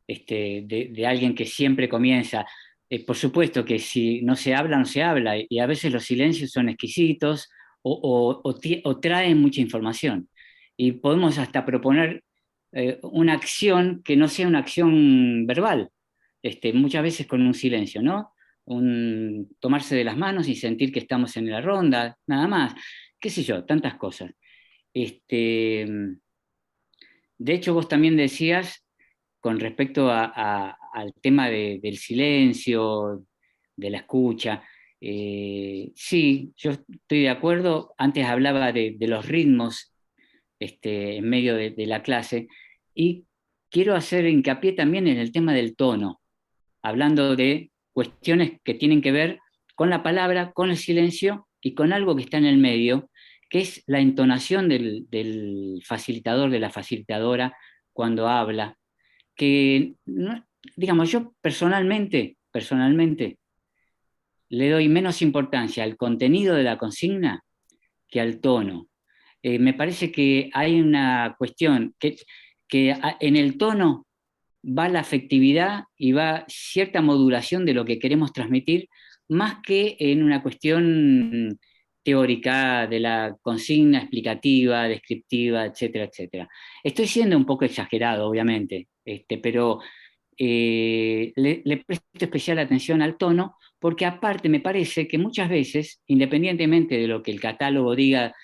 de alguien que siempre comienza. Por supuesto que si no se habla, no se habla, y a veces los silencios son exquisitos o traen mucha información. Y podemos hasta proponer una acción que no sea una acción verbal, muchas veces con un silencio, ¿no? Tomarse de las manos y sentir que estamos en la ronda, nada más. Qué sé yo, tantas cosas. De hecho, vos también decías, con respecto al tema del silencio, de la escucha, sí, yo estoy de acuerdo. Antes hablaba de los ritmos en medio de la clase, y quiero hacer hincapié también en el tema del tono, hablando de cuestiones que tienen que ver con la palabra, con el silencio y con algo que está en el medio, que es la entonación del facilitador, de la facilitadora, cuando habla. Que, digamos, yo personalmente, le doy menos importancia al contenido de la consigna que al tono. Me parece que hay una cuestión que en el tono va la afectividad y va cierta modulación de lo que queremos transmitir, más que en una cuestión teórica de la consigna explicativa, descriptiva, etcétera, etcétera. Estoy siendo un poco exagerado, obviamente, pero le presto especial atención al tono, porque aparte me parece que muchas veces, independientemente de lo que el catálogo diga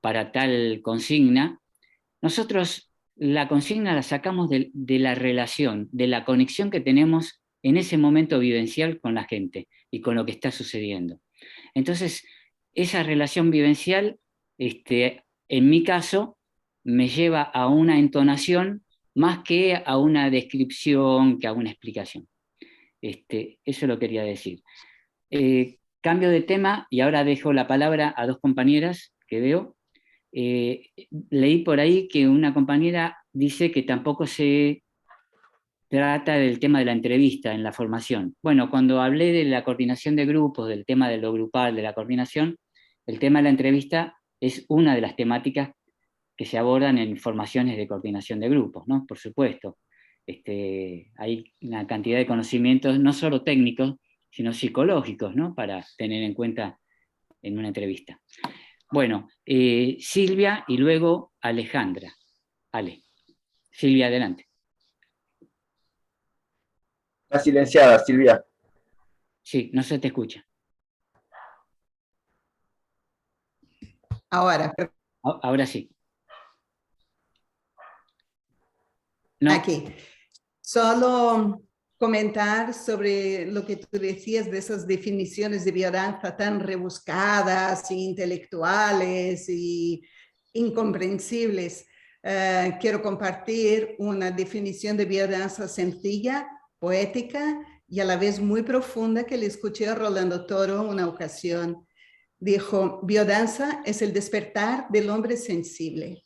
para tal consigna, nosotros la consigna la sacamos de la relación, de la conexión que tenemos en ese momento vivencial con la gente y con lo que está sucediendo. Entonces, esa relación vivencial, en mi caso, me lleva a una entonación más que a una descripción, que a una explicación. Eso lo quería decir. Cambio de tema y ahora dejo la palabra a dos compañeras que veo. Leí por ahí que una compañera dice que tampoco se trata del tema de la entrevista en la formación. Bueno, cuando hablé de la coordinación de grupos, del tema de lo grupal, de la coordinación, el tema de la entrevista es una de las temáticas que se abordan en formaciones de coordinación de grupos, ¿no? Por supuesto. Hay una cantidad de conocimientos, no solo técnicos, sino psicológicos, ¿no? Para tener en cuenta en una entrevista. Bueno, Silvia y luego Alejandra. Ale. Silvia, adelante. Está silenciada, Silvia. Sí, no se te escucha. Ahora. Ahora sí. No. Aquí. Solo comentar sobre lo que tú decías de esas definiciones de biodanza tan rebuscadas, e intelectuales y incomprensibles. Quiero compartir una definición de biodanza sencilla, poética y a la vez muy profunda que le escuché a Rolando Toro una ocasión. Dijo, biodanza es el despertar del hombre sensible.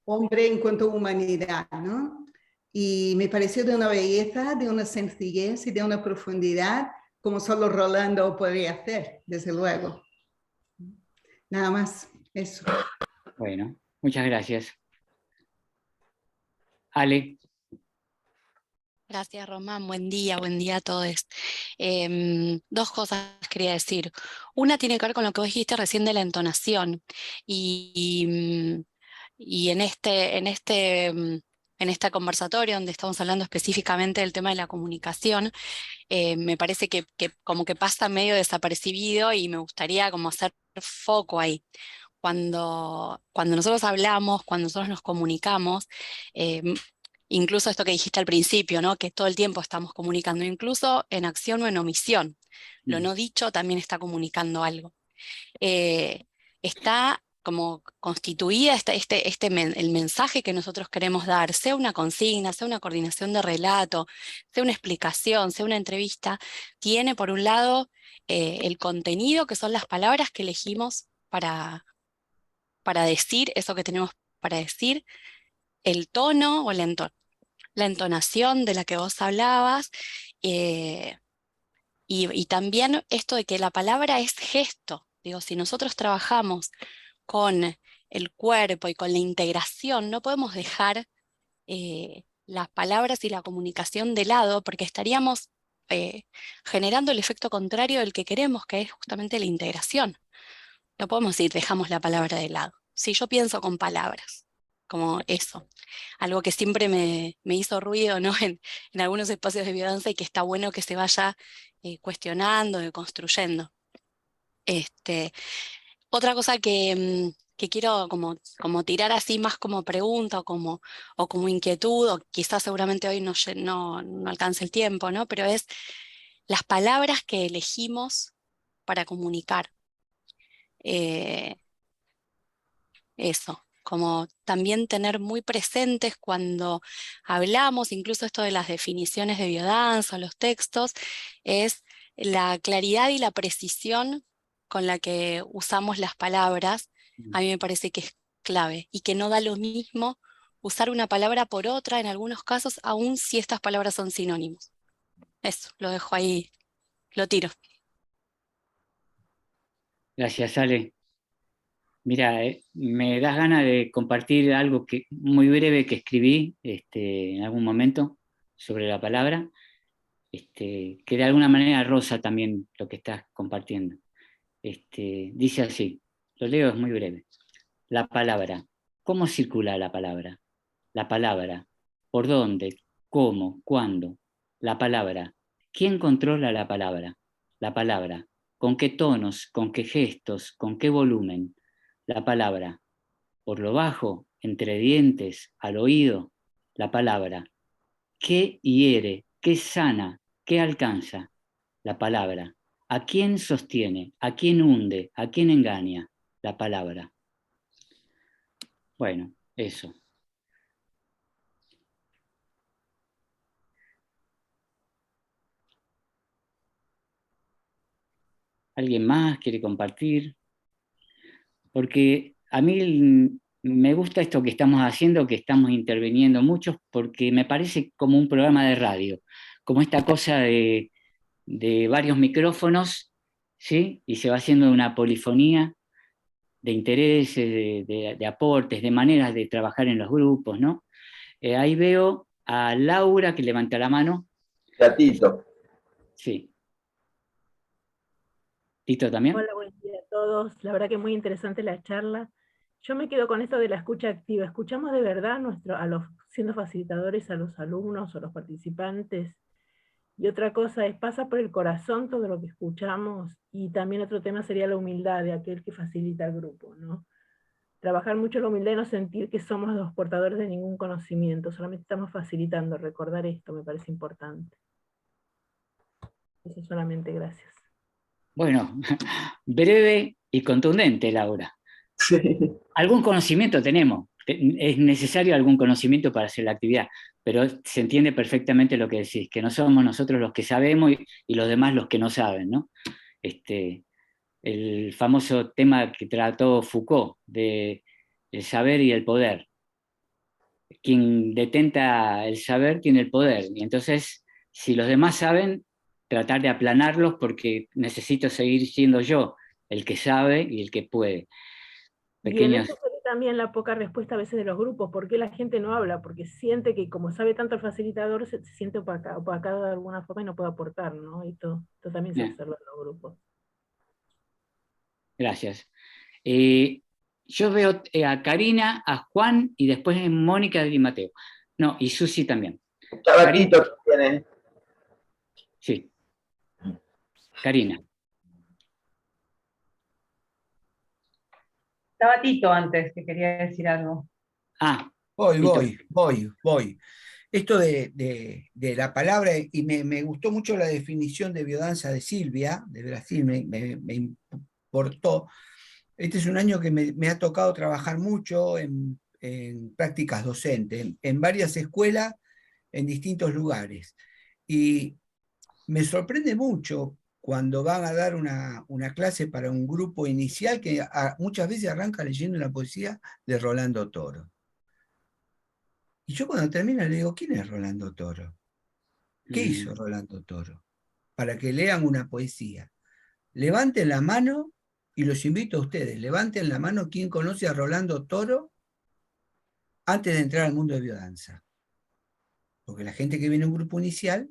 Hombre en cuanto a humanidad, ¿no? Y me pareció de una belleza, de una sencillez y de una profundidad como solo Rolando podría hacer, desde luego. Nada más, eso. Bueno, muchas gracias. Ale. Gracias, Román. Buen día a todos. Dos cosas quería decir. Una tiene que ver con lo que vos dijiste recién de la entonación. Y en este conversatorio donde estamos hablando específicamente del tema de la comunicación, me parece que como que pasa medio desapercibido y me gustaría como hacer foco ahí. Cuando nosotros hablamos, cuando nosotros nos comunicamos, incluso esto que dijiste al principio, ¿no? Que todo el tiempo estamos comunicando, incluso en acción o en omisión. Lo no dicho también está comunicando algo. Está como constituida el mensaje que nosotros queremos dar, sea una consigna, sea una coordinación de relato, sea una explicación, sea una entrevista, tiene por un lado el contenido, que son las palabras que elegimos para decir eso que tenemos para decir, el tono o el entorno. la entonación de la que vos hablabas, y también esto de que la palabra es gesto. Digo, si nosotros trabajamos con el cuerpo y con la integración, no podemos dejar las palabras y la comunicación de lado, porque estaríamos generando el efecto contrario del que queremos, que es justamente la integración. No podemos decir, dejamos la palabra de lado. Si yo pienso con palabras, como eso, algo que siempre me hizo ruido, ¿no? en algunos espacios de biodanza, y que está bueno que se vaya cuestionando y construyendo. Otra cosa que quiero como tirar así más como pregunta o como inquietud, o quizás seguramente hoy no alcance el tiempo, ¿no? Pero es las palabras que elegimos para comunicar. Eso, como también tener muy presentes cuando hablamos, incluso esto de las definiciones de biodanza o los textos, es la claridad y la precisión con la que usamos las palabras. A mí me parece que es clave, y que no da lo mismo usar una palabra por otra en algunos casos, aun si estas palabras son sinónimos. Eso, lo dejo ahí, lo tiro. Gracias, Ale. Mira, me das ganas de compartir algo muy breve que escribí en algún momento sobre la palabra, que de alguna manera roza también lo que estás compartiendo. Dice así, lo leo, es muy breve. La palabra. ¿Cómo circula la palabra? La palabra. ¿Por dónde? ¿Cómo? ¿Cuándo? La palabra. ¿Quién controla la palabra? La palabra. ¿Con qué tonos? ¿Con qué gestos? ¿Con qué volumen? La palabra. ¿Por lo bajo? ¿Entre dientes? ¿Al oído? La palabra. ¿Qué hiere? ¿Qué sana? ¿Qué alcanza? La palabra. ¿A quién sostiene? ¿A quién hunde? ¿A quién engaña? La palabra. Bueno, eso. ¿Alguien más quiere compartir? Porque a mí me gusta esto que estamos haciendo, que estamos interviniendo muchos, porque me parece como un programa de radio, como esta cosa de varios micrófonos, ¿sí? Y se va haciendo una polifonía de intereses, de aportes, de maneras de trabajar en los grupos, ¿no? Ahí veo a Laura que levanta la mano. Gatito. Sí. ¿Tito también? Hola, buen día a todos. La verdad que muy interesante la charla. Yo me quedo con esto de la escucha activa. ¿Escuchamos de verdad siendo facilitadores a los alumnos o los participantes? Y otra cosa es, ¿pasa por el corazón todo lo que escuchamos? Y también otro tema sería la humildad de aquel que facilita al grupo, ¿no? Trabajar mucho la humildad y no sentir que somos los portadores de ningún conocimiento, solamente estamos facilitando. Recordar esto me parece importante. Eso solamente, gracias. Bueno, breve y contundente, Laura. Sí. Algún conocimiento tenemos, es necesario algún conocimiento para hacer la actividad, pero se entiende perfectamente lo que decís, que no somos nosotros los que sabemos y los demás los que no saben, ¿no? El famoso tema que trató Foucault, de el saber y el poder. Quien detenta el saber tiene el poder, y entonces, si los demás saben, tratar de aplanarlos, porque necesito seguir siendo yo el que sabe y el que puede. Pequeños... Y en eso se ve también la poca respuesta a veces de los grupos. ¿Por qué la gente no habla? Porque siente que como sabe tanto el facilitador, se siente opacado de alguna forma y no puede aportar, ¿no? Y esto también se observa en los grupos. Gracias. Yo veo a Karina, a Juan y después Mónica y Mateo. No, y Susi también. Tabatito tiene. Sí. Karina. Tabatito antes, que quería decir algo. Ah. Voy. Esto de la palabra, y me gustó mucho la definición de biodanza de Silvia, de Brasil, me importó. Este es un año que me ha tocado trabajar mucho en prácticas docentes, en varias escuelas, en distintos lugares. Y me sorprende mucho cuando van a dar una clase para un grupo inicial que muchas veces arranca leyendo una poesía de Rolando Toro. Y yo cuando termina le digo, ¿quién es Rolando Toro? ¿Qué hizo Rolando Toro? Para que lean una poesía. Levanten la mano y los invito a ustedes, levanten la mano quien conoce a Rolando Toro antes de entrar al mundo de biodanza. Porque la gente que viene a un grupo inicial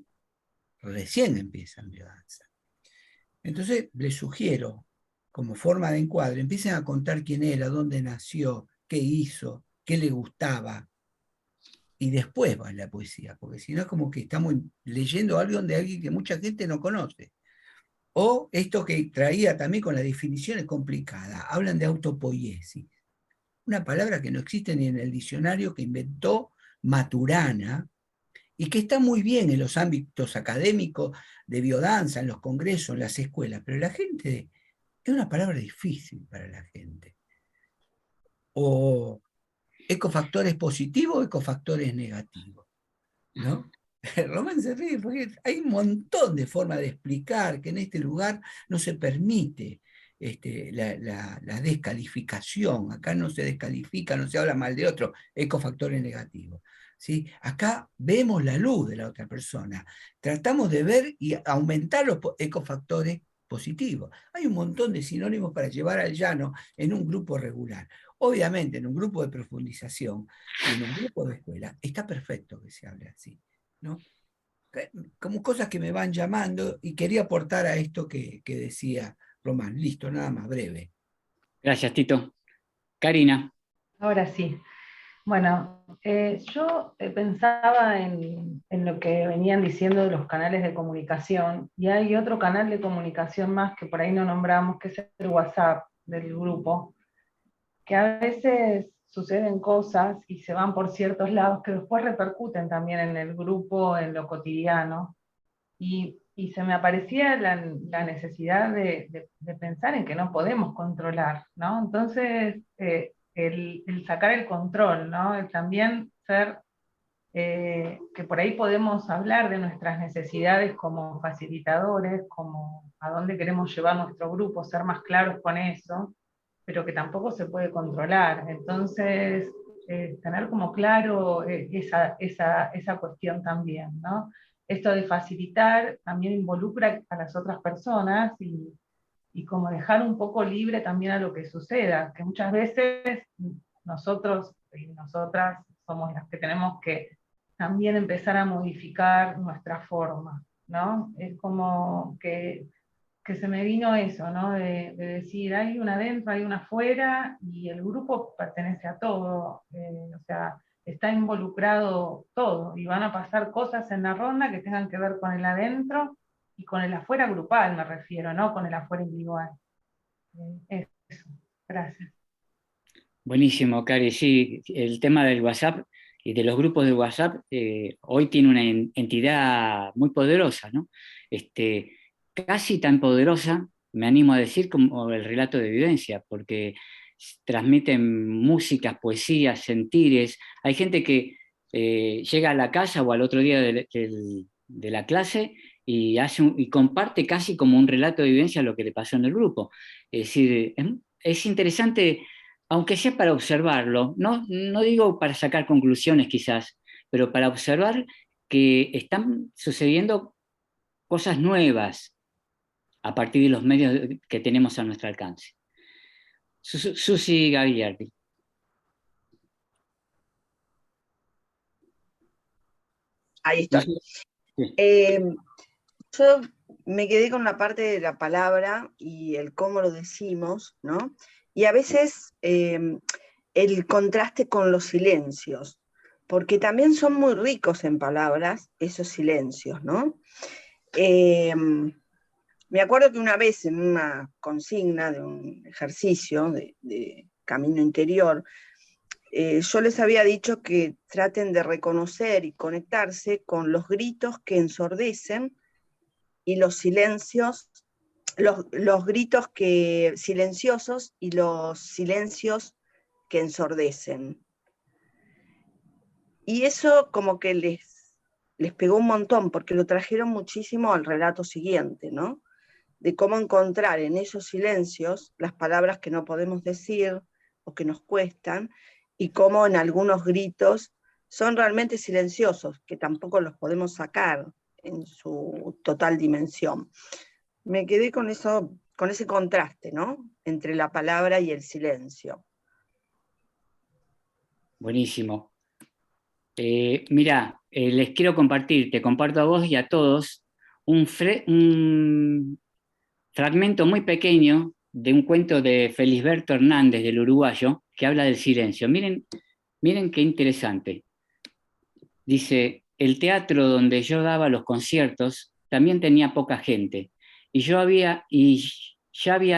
recién empieza en biodanza. Entonces les sugiero, como forma de encuadre, empiecen a contar quién era, dónde nació, qué hizo, qué le gustaba, y después va la poesía, porque si no es como que estamos leyendo algo de alguien que mucha gente no conoce. O esto que traía también con las definiciones complicadas, hablan de autopoiesis, una palabra que no existe ni en el diccionario que inventó Maturana, y que está muy bien en los ámbitos académicos de biodanza, en los congresos, en las escuelas, pero la gente, es una palabra difícil para la gente. O ecofactores positivos o ecofactores negativos, ¿no? Román se ríe porque hay un montón de formas de explicar que en este lugar no se permite la descalificación. Acá no se descalifica, no se habla mal de otro, ecofactores negativos. ¿Sí? Acá vemos la luz de la otra persona, tratamos de ver y aumentar los ecofactores positivos. Hay un montón de sinónimos para llevar al llano en un grupo regular. Obviamente, en un grupo de profundización y en un grupo de escuela, está perfecto que se hable así, ¿no? Como cosas que me van llamando y quería aportar a esto que decía Román. Listo, nada más, breve. Gracias, Tito. Karina. Ahora sí. Bueno, yo pensaba en lo que venían diciendo de los canales de comunicación, y hay otro canal de comunicación más que por ahí no nombramos, que es el WhatsApp del grupo, que a veces suceden cosas y se van por ciertos lados que después repercuten también en el grupo, en lo cotidiano, y se me aparecía la necesidad de pensar en que no podemos controlar, ¿no? Entonces, el sacar el control, ¿no? El también ser, que por ahí podemos hablar de nuestras necesidades como facilitadores, como a dónde queremos llevar nuestro grupo, ser más claros con eso, pero que tampoco se puede controlar. Entonces, tener como claro esa cuestión también, ¿no? Esto de facilitar también involucra a las otras personas y como dejar un poco libre también a lo que suceda, que muchas veces nosotros y nosotras somos las que tenemos que también empezar a modificar nuestra forma, ¿no? Es como que se me vino eso, ¿no? De decir, hay una adentro, hay una afuera, y el grupo pertenece a todo, o sea, está involucrado todo, y van a pasar cosas en la ronda que tengan que ver con el adentro y con el afuera grupal, me refiero, ¿no? Con el afuera individual. Eso, gracias. Buenísimo, Cari. Sí, el tema del WhatsApp y de los grupos de WhatsApp hoy tiene una entidad muy poderosa, ¿no? Casi tan poderosa, me animo a decir, como el relato de vivencia, porque transmiten músicas, poesías, sentires. Hay gente que llega a la casa o al otro día de la clase y comparte casi como un relato de vivencia lo que le pasó en el grupo. Es decir, es interesante, aunque sea para observarlo, no digo para sacar conclusiones quizás, pero para observar que están sucediendo cosas nuevas a partir de los medios que tenemos a nuestro alcance. Susi Gagliardi. Ahí estoy. Yo me quedé con la parte de la palabra y el cómo lo decimos, ¿no? Y a veces el contraste con los silencios, porque también son muy ricos en palabras esos silencios, ¿no? Me acuerdo que una vez en una consigna de un ejercicio de camino interior, yo les había dicho que traten de reconocer y conectarse con los gritos que ensordecen y los silencios, los gritos silenciosos y los silencios que ensordecen. Y eso como que les pegó un montón, porque lo trajeron muchísimo al relato siguiente, ¿no? De cómo encontrar en esos silencios las palabras que no podemos decir o que nos cuestan, y cómo en algunos gritos son realmente silenciosos, que tampoco los podemos sacar en su total dimensión. Me quedé con eso, con ese contraste, ¿no?, entre la palabra y el silencio. Buenísimo. Mira, les quiero compartir, te comparto a vos y a todos, un fragmento muy pequeño de un cuento de Felisberto Hernández, del uruguayo, que habla del silencio. Miren qué interesante. Dice: el teatro donde yo daba los conciertos también tenía poca gente, y ya había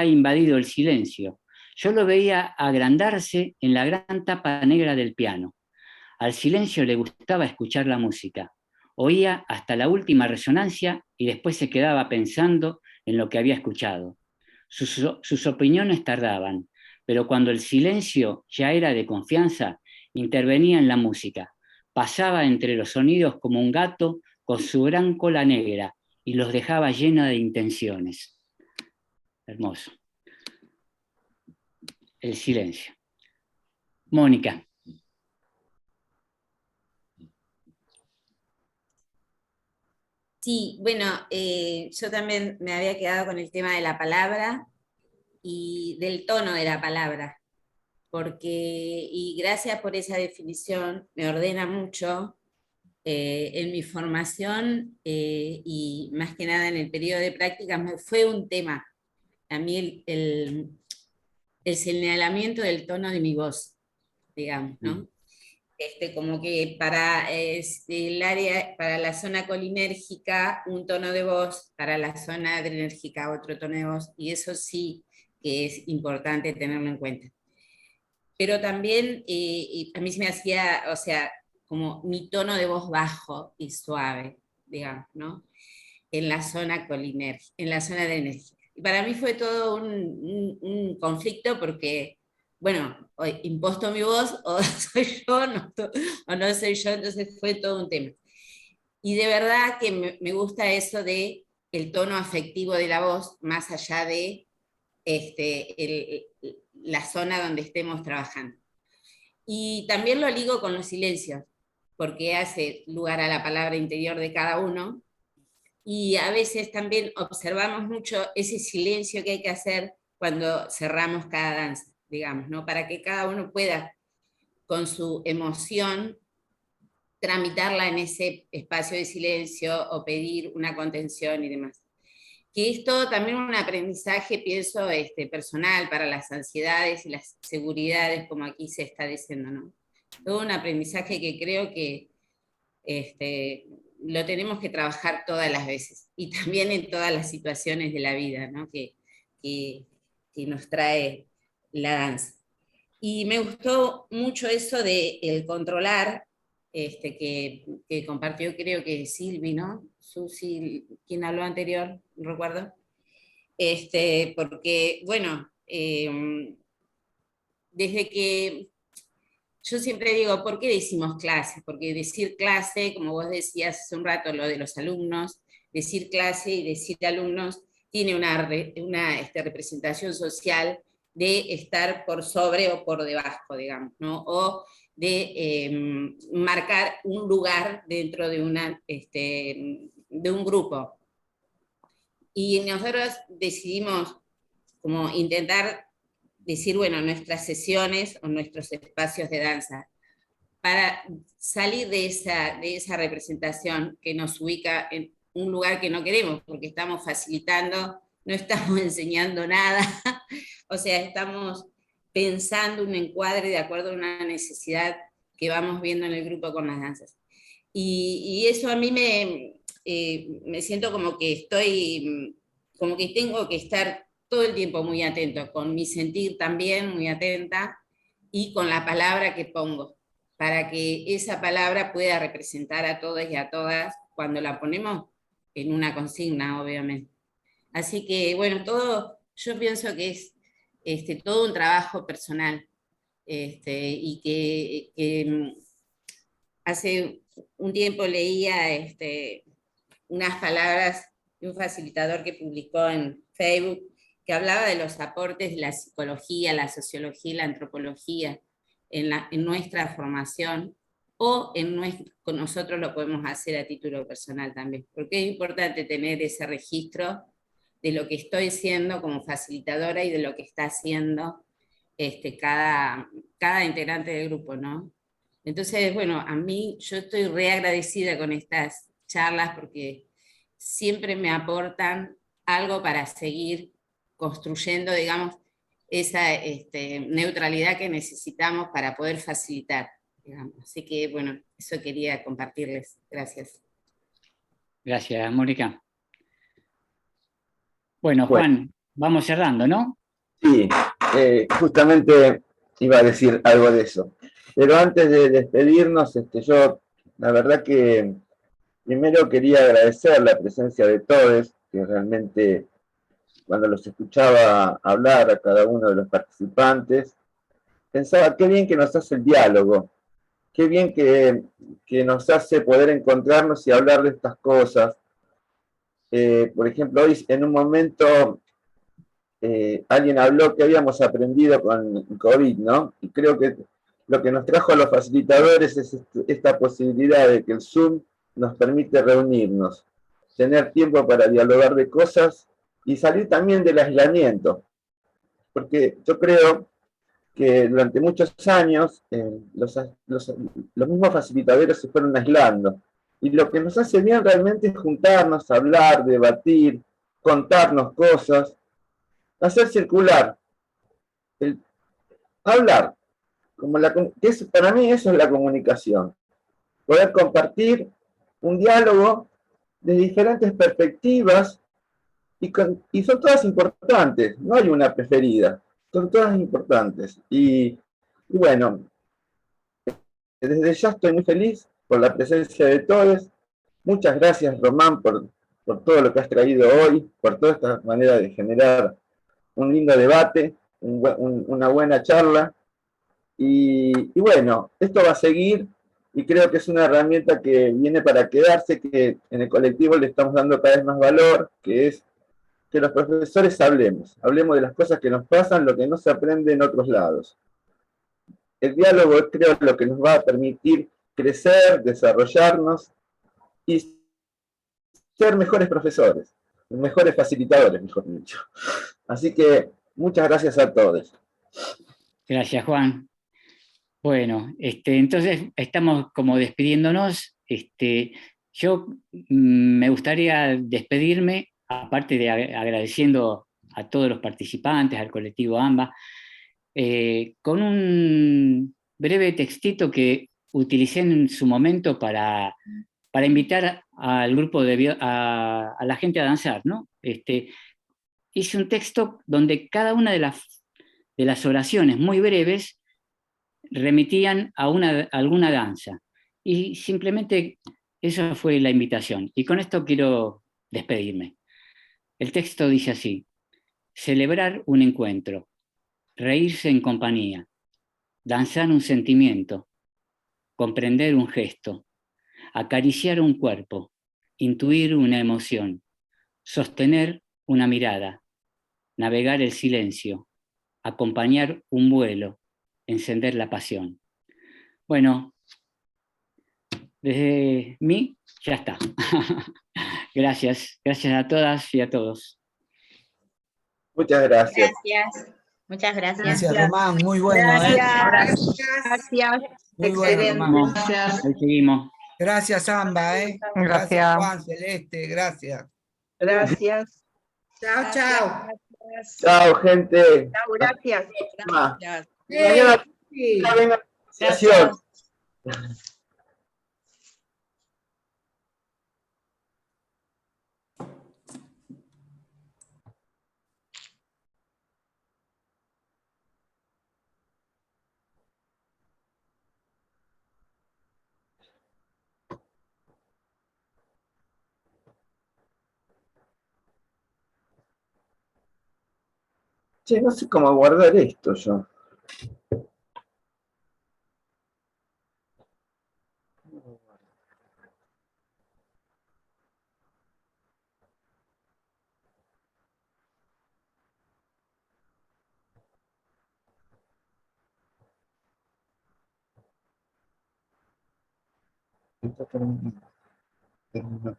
invadido el silencio. Yo lo veía agrandarse en la gran tapa negra del piano. Al silencio le gustaba escuchar la música. Oía hasta la última resonancia y después se quedaba pensando en lo que había escuchado. Sus opiniones tardaban, pero cuando el silencio ya era de confianza, intervenía en la música. Pasaba entre los sonidos como un gato con su gran cola negra y los dejaba llenos de intenciones. Hermoso. El silencio. Mónica. Sí, bueno, yo también me había quedado con el tema de la palabra y del tono de la palabra, y gracias por esa definición, me ordena mucho en mi formación y más que nada en el periodo de prácticas fue un tema. A mí el señalamiento del tono de mi voz, digamos, ¿no? Como que para el área, para la zona colinérgica, un tono de voz, para la zona adrenérgica, otro tono de voz, y eso sí que es importante tenerlo en cuenta. Pero también a mí se me hacía, o sea, como mi tono de voz bajo y suave, digamos, ¿no? En la zona colinérgica, en la zona adrenérgica. Y para mí fue todo un conflicto porque, bueno, o imposto mi voz, o soy yo, o no soy yo, entonces fue todo un tema. Y de verdad que me gusta eso de el tono afectivo de la voz, más allá de la zona donde estemos trabajando. Y también lo ligo con los silencios, porque hace lugar a la palabra interior de cada uno, y a veces también observamos mucho ese silencio que hay que hacer cuando cerramos cada danza, digamos, ¿no? Para que cada uno pueda, con su emoción, tramitarla en ese espacio de silencio o pedir una contención y demás. Que es todo también un aprendizaje, pienso, personal para las ansiedades y las seguridades, como aquí se está diciendo, ¿no? Todo un aprendizaje que creo que lo tenemos que trabajar todas las veces, y también en todas las situaciones de la vida, ¿no? que nos trae la danza. Y me gustó mucho eso de el controlar, que compartió, creo que Silvi, ¿no? Susi, quien habló anterior, no recuerdo. Porque, bueno, desde que yo siempre digo, ¿por qué decimos clase? Porque decir clase, como vos decías hace un rato, lo de los alumnos, decir clase y decir alumnos tiene una representación social de estar por sobre o por debajo, digamos, ¿no? O de marcar un lugar dentro de un grupo. Y nosotros decidimos como intentar decir, bueno, nuestras sesiones o nuestros espacios de danza, para salir de esa representación que nos ubica en un lugar que no queremos, porque estamos facilitando, no estamos enseñando nada, o sea, estamos pensando un encuadre de acuerdo a una necesidad que vamos viendo en el grupo con las danzas. Y eso a mí me siento como que como que tengo que estar todo el tiempo muy atento, con mi sentir también muy atenta, y con la palabra que pongo, para que esa palabra pueda representar a todos y a todas cuando la ponemos en una consigna, obviamente. Así que, bueno, yo pienso que es todo un trabajo personal, y que hace un tiempo leía unas palabras de un facilitador que publicó en Facebook, que hablaba de los aportes de la psicología, la sociología y la antropología en nuestra formación o con nosotros lo podemos hacer a título personal también, porque es importante tener ese registro de lo que estoy haciendo como facilitadora y de lo que está haciendo cada integrante del grupo, ¿no? Entonces, bueno, a mí yo estoy re agradecida con estas charlas porque siempre me aportan algo para seguir construyendo, digamos, esa neutralidad que necesitamos para poder facilitar, digamos. Así que, bueno, eso quería compartirles. Gracias. Gracias, Mónica. Bueno, Juan, vamos cerrando, ¿no? Sí, justamente iba a decir algo de eso. Pero antes de despedirnos, yo la verdad que primero quería agradecer la presencia de todos, que realmente cuando los escuchaba hablar a cada uno de los participantes, pensaba qué bien que nos hace el diálogo, qué bien que nos hace poder encontrarnos y hablar de estas cosas. Por ejemplo, hoy en un momento alguien habló que habíamos aprendido con COVID, ¿no? Y creo que lo que nos trajo a los facilitadores es esta posibilidad de que el Zoom nos permite reunirnos, tener tiempo para dialogar de cosas y salir también del aislamiento. Porque yo creo que durante muchos años los mismos facilitadores se fueron aislando. Y lo que nos hace bien realmente es juntarnos, hablar, debatir, contarnos cosas, hacer circular, hablar. Para mí eso es la comunicación. Poder compartir un diálogo de diferentes perspectivas y son todas importantes, no hay una preferida, son todas importantes. Y bueno, desde ya estoy muy feliz por la presencia de todos. Muchas gracias, Román, por todo lo que has traído hoy, por toda esta manera de generar un lindo debate, una buena charla. Y bueno, esto va a seguir y creo que es una herramienta que viene para quedarse, que en el colectivo le estamos dando cada vez más valor, que es que los profesores hablemos de las cosas que nos pasan, lo que no se aprende en otros lados. El diálogo es, creo, lo que nos va a permitir crecer, desarrollarnos y ser mejores profesores, mejores facilitadores, mejor dicho. Así que muchas gracias a todos. Gracias, Juan. Bueno, entonces estamos como despidiéndonos. Yo me gustaría despedirme, aparte de agradeciendo a todos los participantes, al colectivo AMBA, con un breve textito que utilicé en su momento para invitar al grupo a la gente a danzar, ¿no? Hice un texto donde cada una de las oraciones muy breves remitían a alguna danza. Y simplemente esa fue la invitación. Y con esto quiero despedirme. El texto dice así: celebrar un encuentro, reírse en compañía, danzar un sentimiento, comprender un gesto, acariciar un cuerpo, intuir una emoción, sostener una mirada, navegar el silencio, acompañar un vuelo, encender la pasión. Bueno, desde mí ya está. Gracias a todas y a todos. Muchas gracias. Gracias. Muchas gracias. Gracias, Román, muy bueno. Gracias. Gracias. Muy bueno, Excelente. Román. Ahí seguimos. Gracias, Amba. Gracias, Juan, Celeste, gracias. Gracias. Chao, chao. Chao, gente. Chao, gracias. Gracias. Mañana venga la asociación. Che, no sé cómo guardar esto yo. Esto terminó. Terminó.